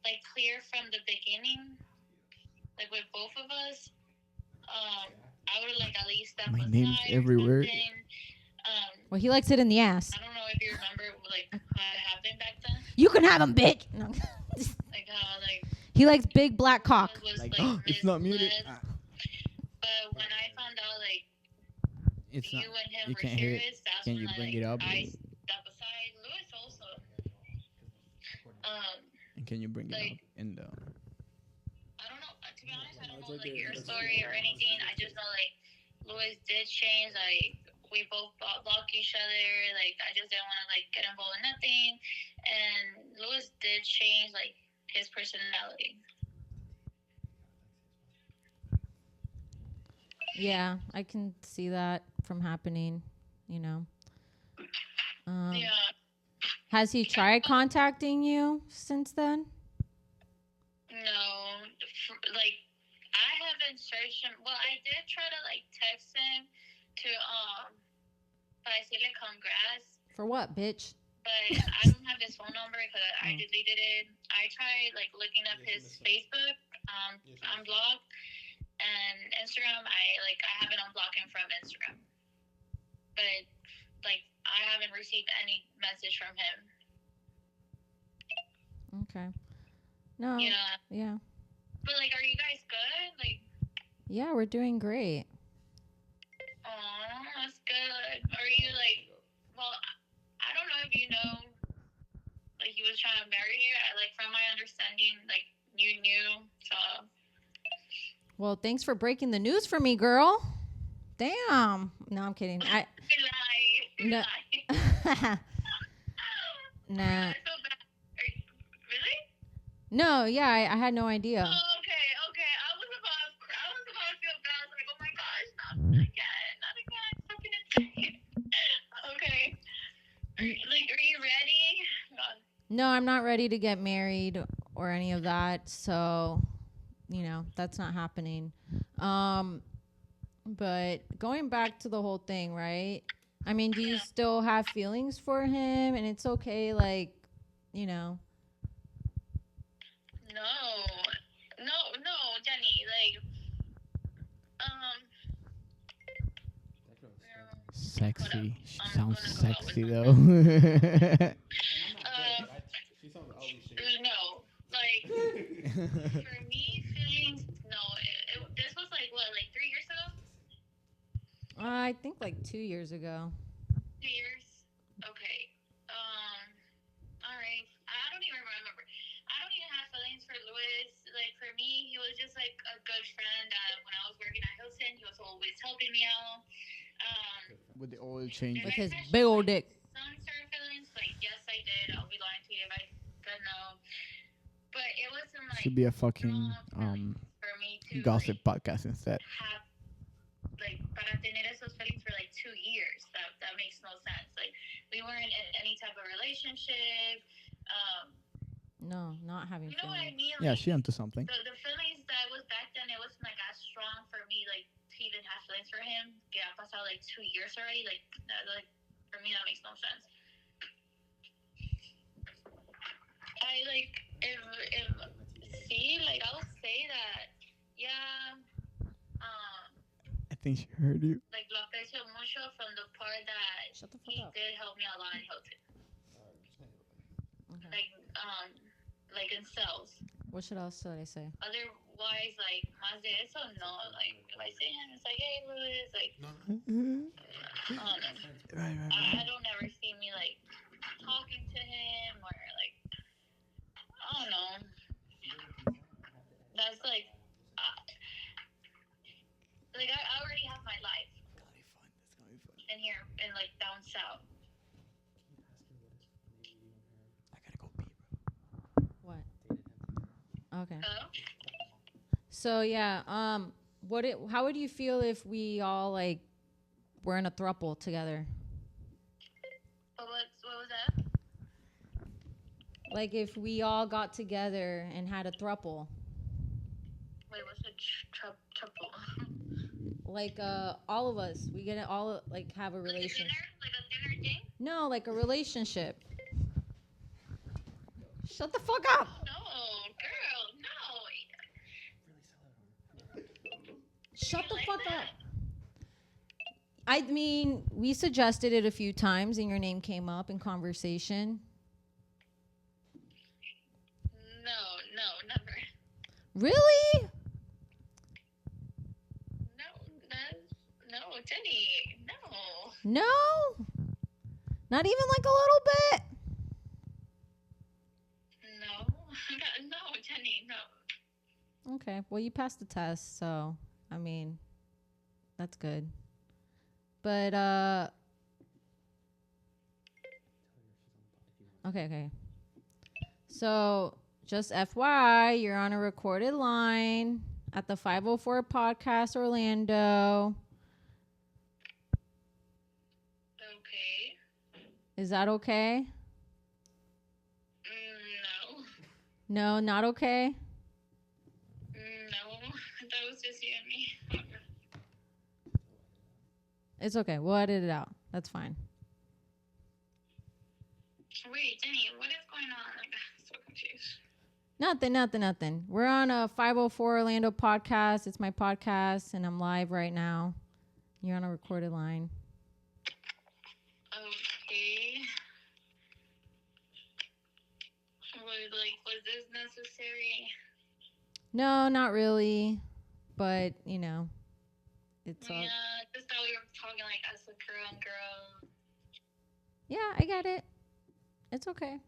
E: like clear from the beginning, like with both of us, I would have like at least stepped
B: My
E: aside
B: name's
E: or
B: everywhere.
E: something.
D: Well, he likes it in the ass.
E: I don't know if you remember like how it happened back then.
D: You can have him, bitch. No.
E: Like how like
D: He likes big black cock.
E: was
B: Like,
E: like
B: it's not muted.
E: misled. But when I found out like
B: It's
E: you
B: not.
E: and him
B: You
E: were
B: can't hear it.
E: serious, that's
B: Can
E: when
B: you
E: I,
B: bring
E: like,
B: it up?
E: I step aside. Louis also.
B: And can you bring it
E: like-
B: up in the?
E: I don't know. To be honest, I don't know like your story or anything. I just know like Louis did change. Like we both blocked each other. Like I just didn't want to like get involved in nothing. And Louis did change like his personality.
D: Yeah, I can see that from happening, you know.
E: Yeah.
D: Has he tried contacting you since then?
E: like I haven't searched him. Well, I did try to like text him to para decirle congrats,
D: For what, bitch?
E: but I don't have his phone number because I deleted it. I tried like looking up his Facebook unblocked, and Instagram. I haven't unblocked him from Instagram, but like I haven't received any message from him.
D: Okay. No.
E: Yeah.
D: Yeah.
E: But like, are you guys good? Like,
D: Yeah, we're doing great.
E: oh, that's good. Are you like? Well, I don't know if you know. Like, he was trying to marry you. Like, from my understanding, like you knew. So.
D: Well, thanks for breaking the news for me, girl. Damn. No, I'm kidding. I
E: Lie.
D: No. Nah.
E: That's so bad. Really?
D: No, yeah, I had no idea.
E: Oh, okay. I was about to feel bad. I was like, oh my gosh, not again. Fucking insane. Okay. Like, are you ready? God.
D: No, I'm not ready to get married or any of that. So, that's not happening. But going back to the whole thing, right? I mean, do you still have feelings for him? And it's okay, like,
E: No, Jenny. Like,
B: Sexy. She
E: I'm
B: sounds
E: gonna go out
B: sexy
E: with
B: though.
E: No, like for me, feelings. No, this was like what, like 3 years ago?
D: I think like 2 years ago.
E: 2 years. Okay. All right. I don't even remember. I don't even have feelings for Louis. Like for me, he was just like a good friend. When I was working at Hilton, he was always helping me out.
B: With the oil change.
D: With his big old dick.
E: Some sort of feelings, like yes, I did. I'll be lying to you if I said no. But it wasn't like
B: Should be a fucking
E: for me to
B: gossip podcast instead.
E: have like para tener esos feelings for like 2 years. That makes no sense. Like we weren't in any type of relationship.
D: No, not having
E: You know what I
D: feelings.
E: mean?
B: Yeah,
E: Like,
B: she onto something.
E: the feelings that was back then, it wasn't like as strong for me, like to even have feelings for him. Yeah, I passed out like 2 years already. Like for me, that makes no sense. I like if see, like I'll say that, yeah.
B: I think she heard you.
E: Like lo aprecio mucho from the part that
D: Shut the fuck
E: he
D: up.
E: did help me a lot in Hilton.
D: Okay.
E: Like in sales.
D: What should else should I say?
E: Otherwise, like más de eso, no. Like if I see him, it's like, hey, Louis, like
B: Right.
E: I don't ever see me like talking to him or like I don't know. That's like I already have my life
B: That's gonna be fun.
E: in here in like down south.
B: I gotta go pee, bro.
D: What? Okay.
E: Hello?
D: So yeah, how would you feel if we all like were in a throuple together?
E: What was that?
D: Like if we all got together and had a throuple.
E: Wait, what's the triple?
D: Like all of us, we get all like have a relationship.
E: Like a dinner thing?
D: No, like a relationship. Shut the fuck up.
E: No, girl, no.
D: Shut the
E: like
D: fuck
E: that?
D: up. I mean, we suggested it a few times and your name came up in conversation.
E: No, never.
D: Really?
E: No, Jenny, no.
D: No? Not even like a little bit?
E: No, Jenny, no.
D: Okay. Well, you passed the test, so I mean, that's good. But okay. So, just FYI, you're on a recorded line at the 504 Podcast Orlando.
E: Okay.
D: Is that okay?
E: No.
D: No, not okay.
E: No,
D: It's okay. We'll edit it out. That's fine.
E: Wait, Jenny, what is going on? Like, I'm so confused.
D: Nothing. We're on a 504 Orlando podcast. It's my podcast, and I'm live right now. You're on a recorded line.
E: Okay. Was this necessary?
D: No, not really. But, you know, it's all...
E: Yeah, just thought we were talking like as a girl and girl.
D: Yeah, I get it. It's okay.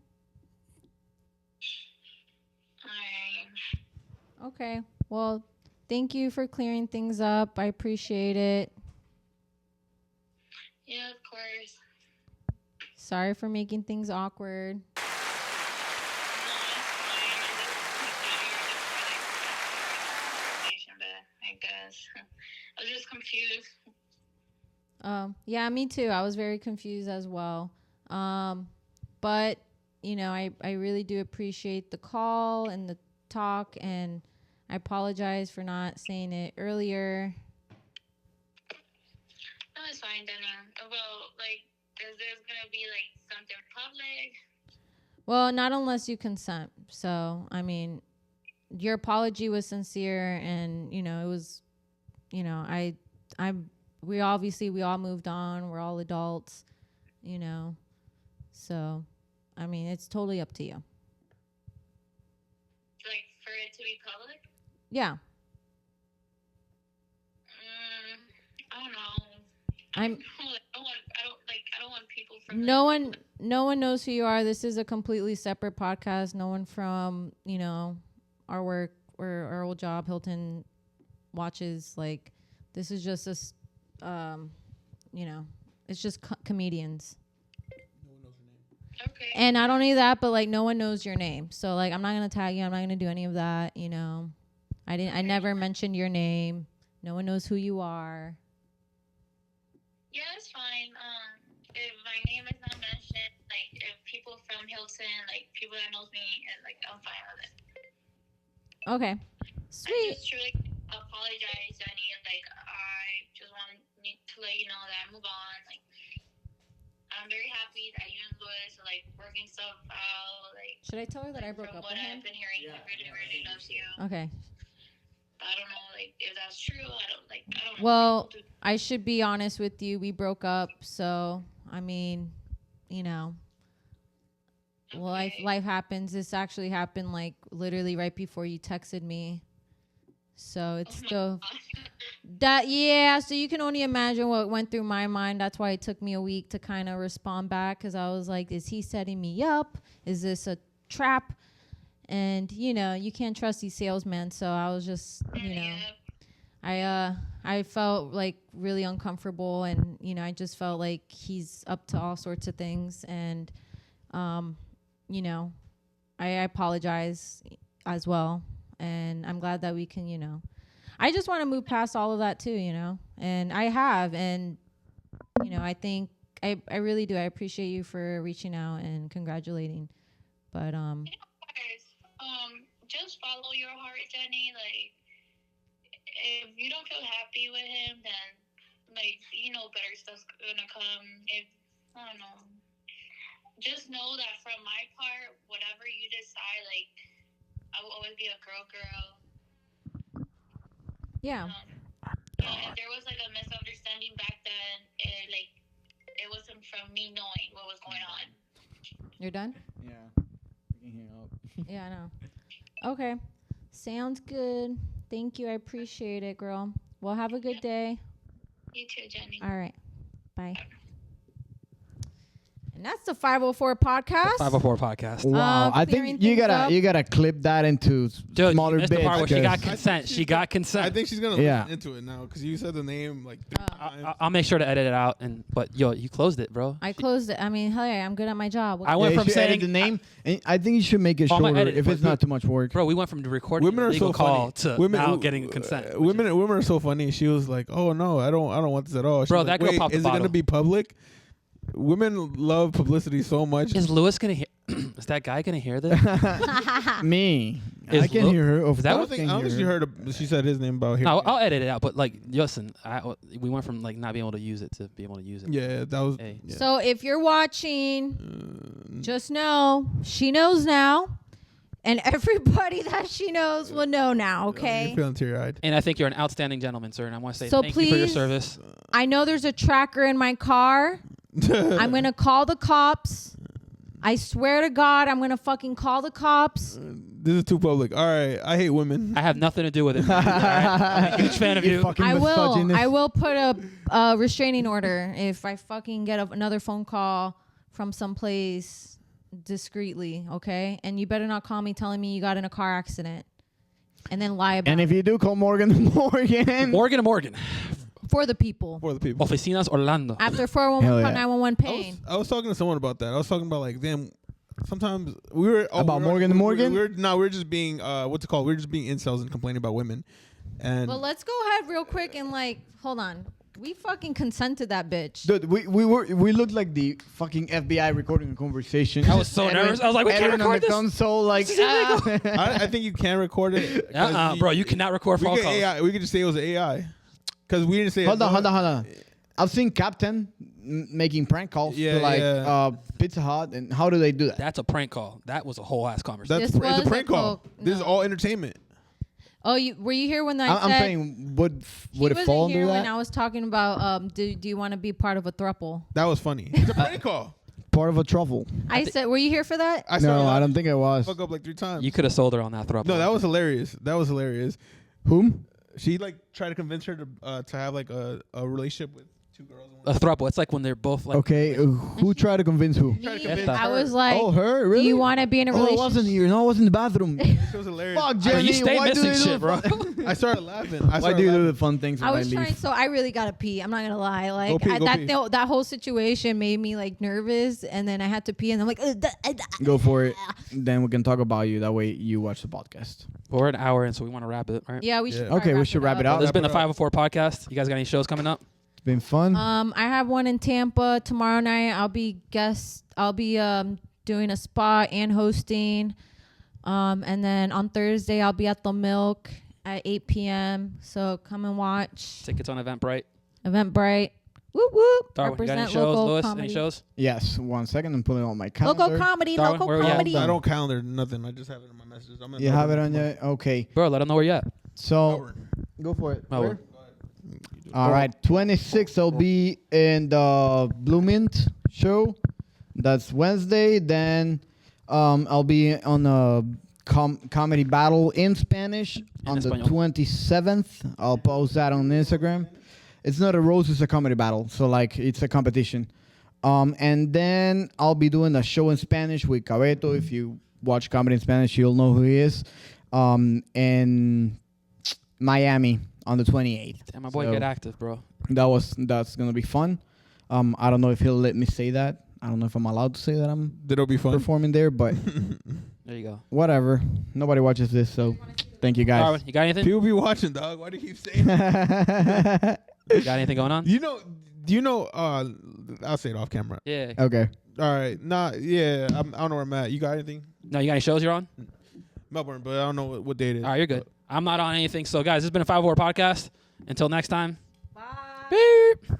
E: Alright.
D: Okay. Well, thank you for clearing things up. I appreciate it.
E: Yeah, of course.
D: Sorry for making things awkward.
E: No, it's fine. I guess. I was just confused.
D: Yeah, me too. I was very confused as well. But, you know, I really do appreciate the call and the talk, and I apologize for not saying it earlier.
E: No, it's fine, Jenny. Well, like, is this gonna be like something public?
D: Well, not unless you consent. So, I mean, your apology was sincere, and, you know, it was, you know, we all moved on. We're all adults, you know. So, I mean, it's totally up to you.
E: Like, for it to be public?
D: Yeah.
E: I don't know.
D: I
E: don't want people from
D: no one knows who you are. This is a completely separate podcast. No one from, you know, our work or our old job, Hilton, watches. Like, this is just you know, it's just comedians.
E: Okay.
D: And not only that, but like, no one knows your name. So like, I'm not gonna tag you. I'm not gonna do any of that. You know, I never mentioned your name. No one knows who you are.
E: Yeah, it's fine. If my name is not mentioned, like if people from Hilton, like people that knows me, and like I'm fine with it.
D: Okay.
E: I
D: Sweet.
E: just truly apologize, Jenny, and like I just need to let you know that I move on. Like I'm very happy that you and Louis are like working stuff out. Like
D: Should I tell her that I broke
E: from
D: up
E: what
D: with him?
E: I've been hearing, he really loves you.
D: Okay.
E: I don't know, like if that's true. I don't know.
D: Well, I should be honest with you. We broke up, so I mean, you know, life happens. This actually happened like literally right before you texted me, so it's still that. Yeah, so you can only imagine what went through my mind. That's why it took me a week to kind of respond back, because I was like, is he setting me up? Is this a trap? And you know, you can't trust these salesmen, so I was just, you know, I felt like really uncomfortable, and you know, I just felt like he's up to all sorts of things, and you know, I apologize as well, and I'm glad that we can, you know, I just want to move past all of that too, you know, and I have, and you know, I think I really do. I appreciate you for reaching out and congratulating, but
E: just follow your heart, Jenny. Like, if you don't feel happy with him, then, like, you know, better stuff's gonna come. If, I don't know. Just know that from my part, whatever you decide, like, I will always be a girl.
D: yeah.
E: If there was, like, a misunderstanding back then, it wasn't from me knowing what was going on.
D: You're done?
B: Yeah. We can hang up.
D: Yeah, I know. Okay. Sounds good. Thank you. I appreciate it, girl. Well, have a good day.
E: You too, Jenny.
D: All right. Bye. And that's the 504 podcast.
A: 504 podcast.
B: Wow, I
D: clearing
B: think you
D: things
B: gotta
D: up.
B: you gotta clip that into
A: Dude,
B: smaller
A: you missed
B: bits.
A: the part where she got
B: because-
A: consent. She got consent.
C: I think she's gonna
B: Yeah.
C: listen into it now because you said the name like 3 times.
A: I'll make sure to edit it out. But yo, you closed it, bro.
D: I closed it. I mean, hey, I'm good at my job.
A: I went
B: you
A: from
B: should edit
A: saying
B: the name, and I think you should make it
A: Oh, I'm gonna
B: shorter
A: edit it,
B: if
A: but
B: it's not too much work.
A: Bro, we went from recording
C: Women
A: a
C: are
A: legal
C: so
A: call
C: funny.
A: to now getting consent.
C: Women are so funny. She was like, "Oh no, I don't want this at all." She
A: Bro,
C: was
A: that
C: like,
A: girl
C: "Wait,
A: popped the
C: is it
A: bottle.
C: gonna be public?" Women love publicity so much.
A: Is Lewis gonna hear? Is that guy gonna hear this?
B: Me.
A: Is
B: I can
A: Lu-
B: hear her. Of
A: is that
C: I
B: course
C: don't think,
B: can
C: I don't
B: hear
C: think you
B: her.
C: heard. She said his name about here.
A: No, I'll edit it out. But like, listen, we went from like not being able to use it to be able to use it.
C: Yeah, that was.
A: Hey.
C: Yeah.
D: So if you're watching, just know she knows now, and everybody that she knows will know now. Okay.
C: You're feeling teary-eyed.
A: And I think you're an outstanding gentleman, sir. And I want to say
D: So
A: thank you for your
D: please-
A: service.
D: I know there's a tracker in my car. I'm gonna call the cops. I swear to God, I'm gonna fucking call the cops.
C: This is too public. All right, I hate women.
A: I have nothing to do with it. All right? I'm a huge fan of you.
B: Fucking
D: I will.
B: misogynist.
D: I will put a restraining order if I fucking get another phone call from someplace discreetly. Okay, and you better not call me telling me you got in a car accident and then lie about
B: And if
D: it
B: you do, call Morgan.
A: Morgan and Morgan.
D: for the people.
C: For the people.
A: Oficinas Orlando.
D: After 411
B: Hell
D: call
B: yeah.
D: 911 pain.
C: I was talking to someone about that. I was talking about like, damn. Sometimes we were
B: About Morgan and Morgan?
C: We're just being what's it called? We're just being incels and complaining about women. And
D: Well, let's go ahead real quick and like, hold on. We fucking consented that bitch.
B: Dude, we looked like the fucking FBI recording a conversation.
A: I was so nervous. I was like, we can't
B: Edwin on
A: record
B: the
A: this.
B: console, like,
A: This is illegal.
C: I think you can record it. 'cause
A: Bro, you cannot record
C: we
A: phone
C: could
A: calls.
C: AI. We could just say it was AI. Because we didn't say.
B: hold on. I've seen Captain making prank calls
C: Yeah,
B: to like
C: yeah.
B: Pizza Hut, and how do they do that?
A: That's a prank call. That was a whole ass conversation.
C: That's
D: This
C: it's
D: was
C: a prank
D: a
C: call.
D: coke.
C: This is
D: No.
C: all entertainment.
D: Oh, were you here when I
B: I'm
D: said
B: saying, would
D: he
B: it
D: wasn't
B: fall
D: here
B: under
D: when
B: that?
D: I was talking about do you want to be part of a throuple?
C: That was funny. It's a prank call.
B: Part of a truffle?
D: I said, were you here for that?
C: I started
B: No, I
C: laughing.
B: don't think it was.
C: Fuck up like 3 times.
A: You could have sold her on that throuple.
C: No, that was hilarious. That was hilarious.
B: Whom?
C: She like tried to convince her to have like a relationship with 2 girls. And one
A: a throuple. It's like when they're both like.
B: Okay, who tried to convince who?
C: Tried to
D: Me,
C: convince
D: I
C: her.
D: was like,
B: Oh, her? Really?
D: do you want to be in a
B: Oh, it
D: relationship?
B: wasn't here. No, it was in the bathroom.
C: It was hilarious.
B: Fuck,
A: Bro,
B: Jenny.
A: you stay
B: why do
A: missing
B: they
A: shit,
B: do
A: bro.
C: I started laughing.
B: Why do you do the fun things when
D: I
B: I
D: was
B: leave?
D: trying, so I really gotta pee. I'm not gonna lie. Like
C: Go pee, go pee.
D: that whole situation made me like nervous, and then I had to pee, and I'm like,
B: Go for it. Then we can talk about you. That way you watch the podcast.
A: We're an hour in, so we want to wrap it, right?
D: Yeah, we should.
C: Yeah.
D: probably
B: Okay, we should wrap it
A: Well,
B: up.
A: there's been the
C: Wrap it up.
A: 504 podcast. You guys got any shows coming up?
B: It's been fun.
D: I have one in Tampa tomorrow night. I'll be doing a spot and hosting. And then on Thursday I'll be at the Milk at 8 p.m. So come and watch.
A: Tickets on Eventbrite.
D: Eventbrite. Whoop whoop.
A: Darwin, you got any
D: Represent
A: shows?
D: local
A: Lewis,
D: comedy.
A: any shows?
B: Yes. 1 second. I'm pulling on my calendar.
D: Local comedy.
A: Darwin,
D: Local
A: where we at?
D: comedy.
C: I don't calendar nothing. I just have it in my messages. I'm
B: You have it on your. Okay.
A: Bro, let them know where you at.
B: So go for it.
A: Melbourne.
B: All right. 26th I'll be in the Blue Mint show. That's Wednesday. Then I'll be on a comedy battle in Spanish on the
A: Espanol.
B: 27th. I'll post that on Instagram. It's not a roast, it's a comedy battle. So like it's a competition. And then I'll be doing a show in Spanish with Cabeto. If you watch comedy in Spanish, you'll know who he is. In Miami on the 28th.
A: Damn, my boy,
B: So
A: get active, bro.
B: that's gonna be fun. I don't know if he'll let me say that. I don't know if I'm allowed to say that I'm
C: That'll be fun.
B: performing there, but
A: There you go.
B: whatever. Nobody watches this, so thank you guys.
A: Darwin, you got anything?
C: People be watching, dog. Why do you keep saying that?
A: You got anything going on?
C: Do you know, I'll say it off camera.
A: Yeah.
B: Okay.
C: All right. Nah, yeah. I don't know where I'm at. You got anything?
A: No, you got any shows you're on?
C: Melbourne, but I don't know what date it is.
A: All right, you're good. I'm not on anything. So, guys, this has been a 504 podcast. Until next time.
D: Bye.
A: Beep.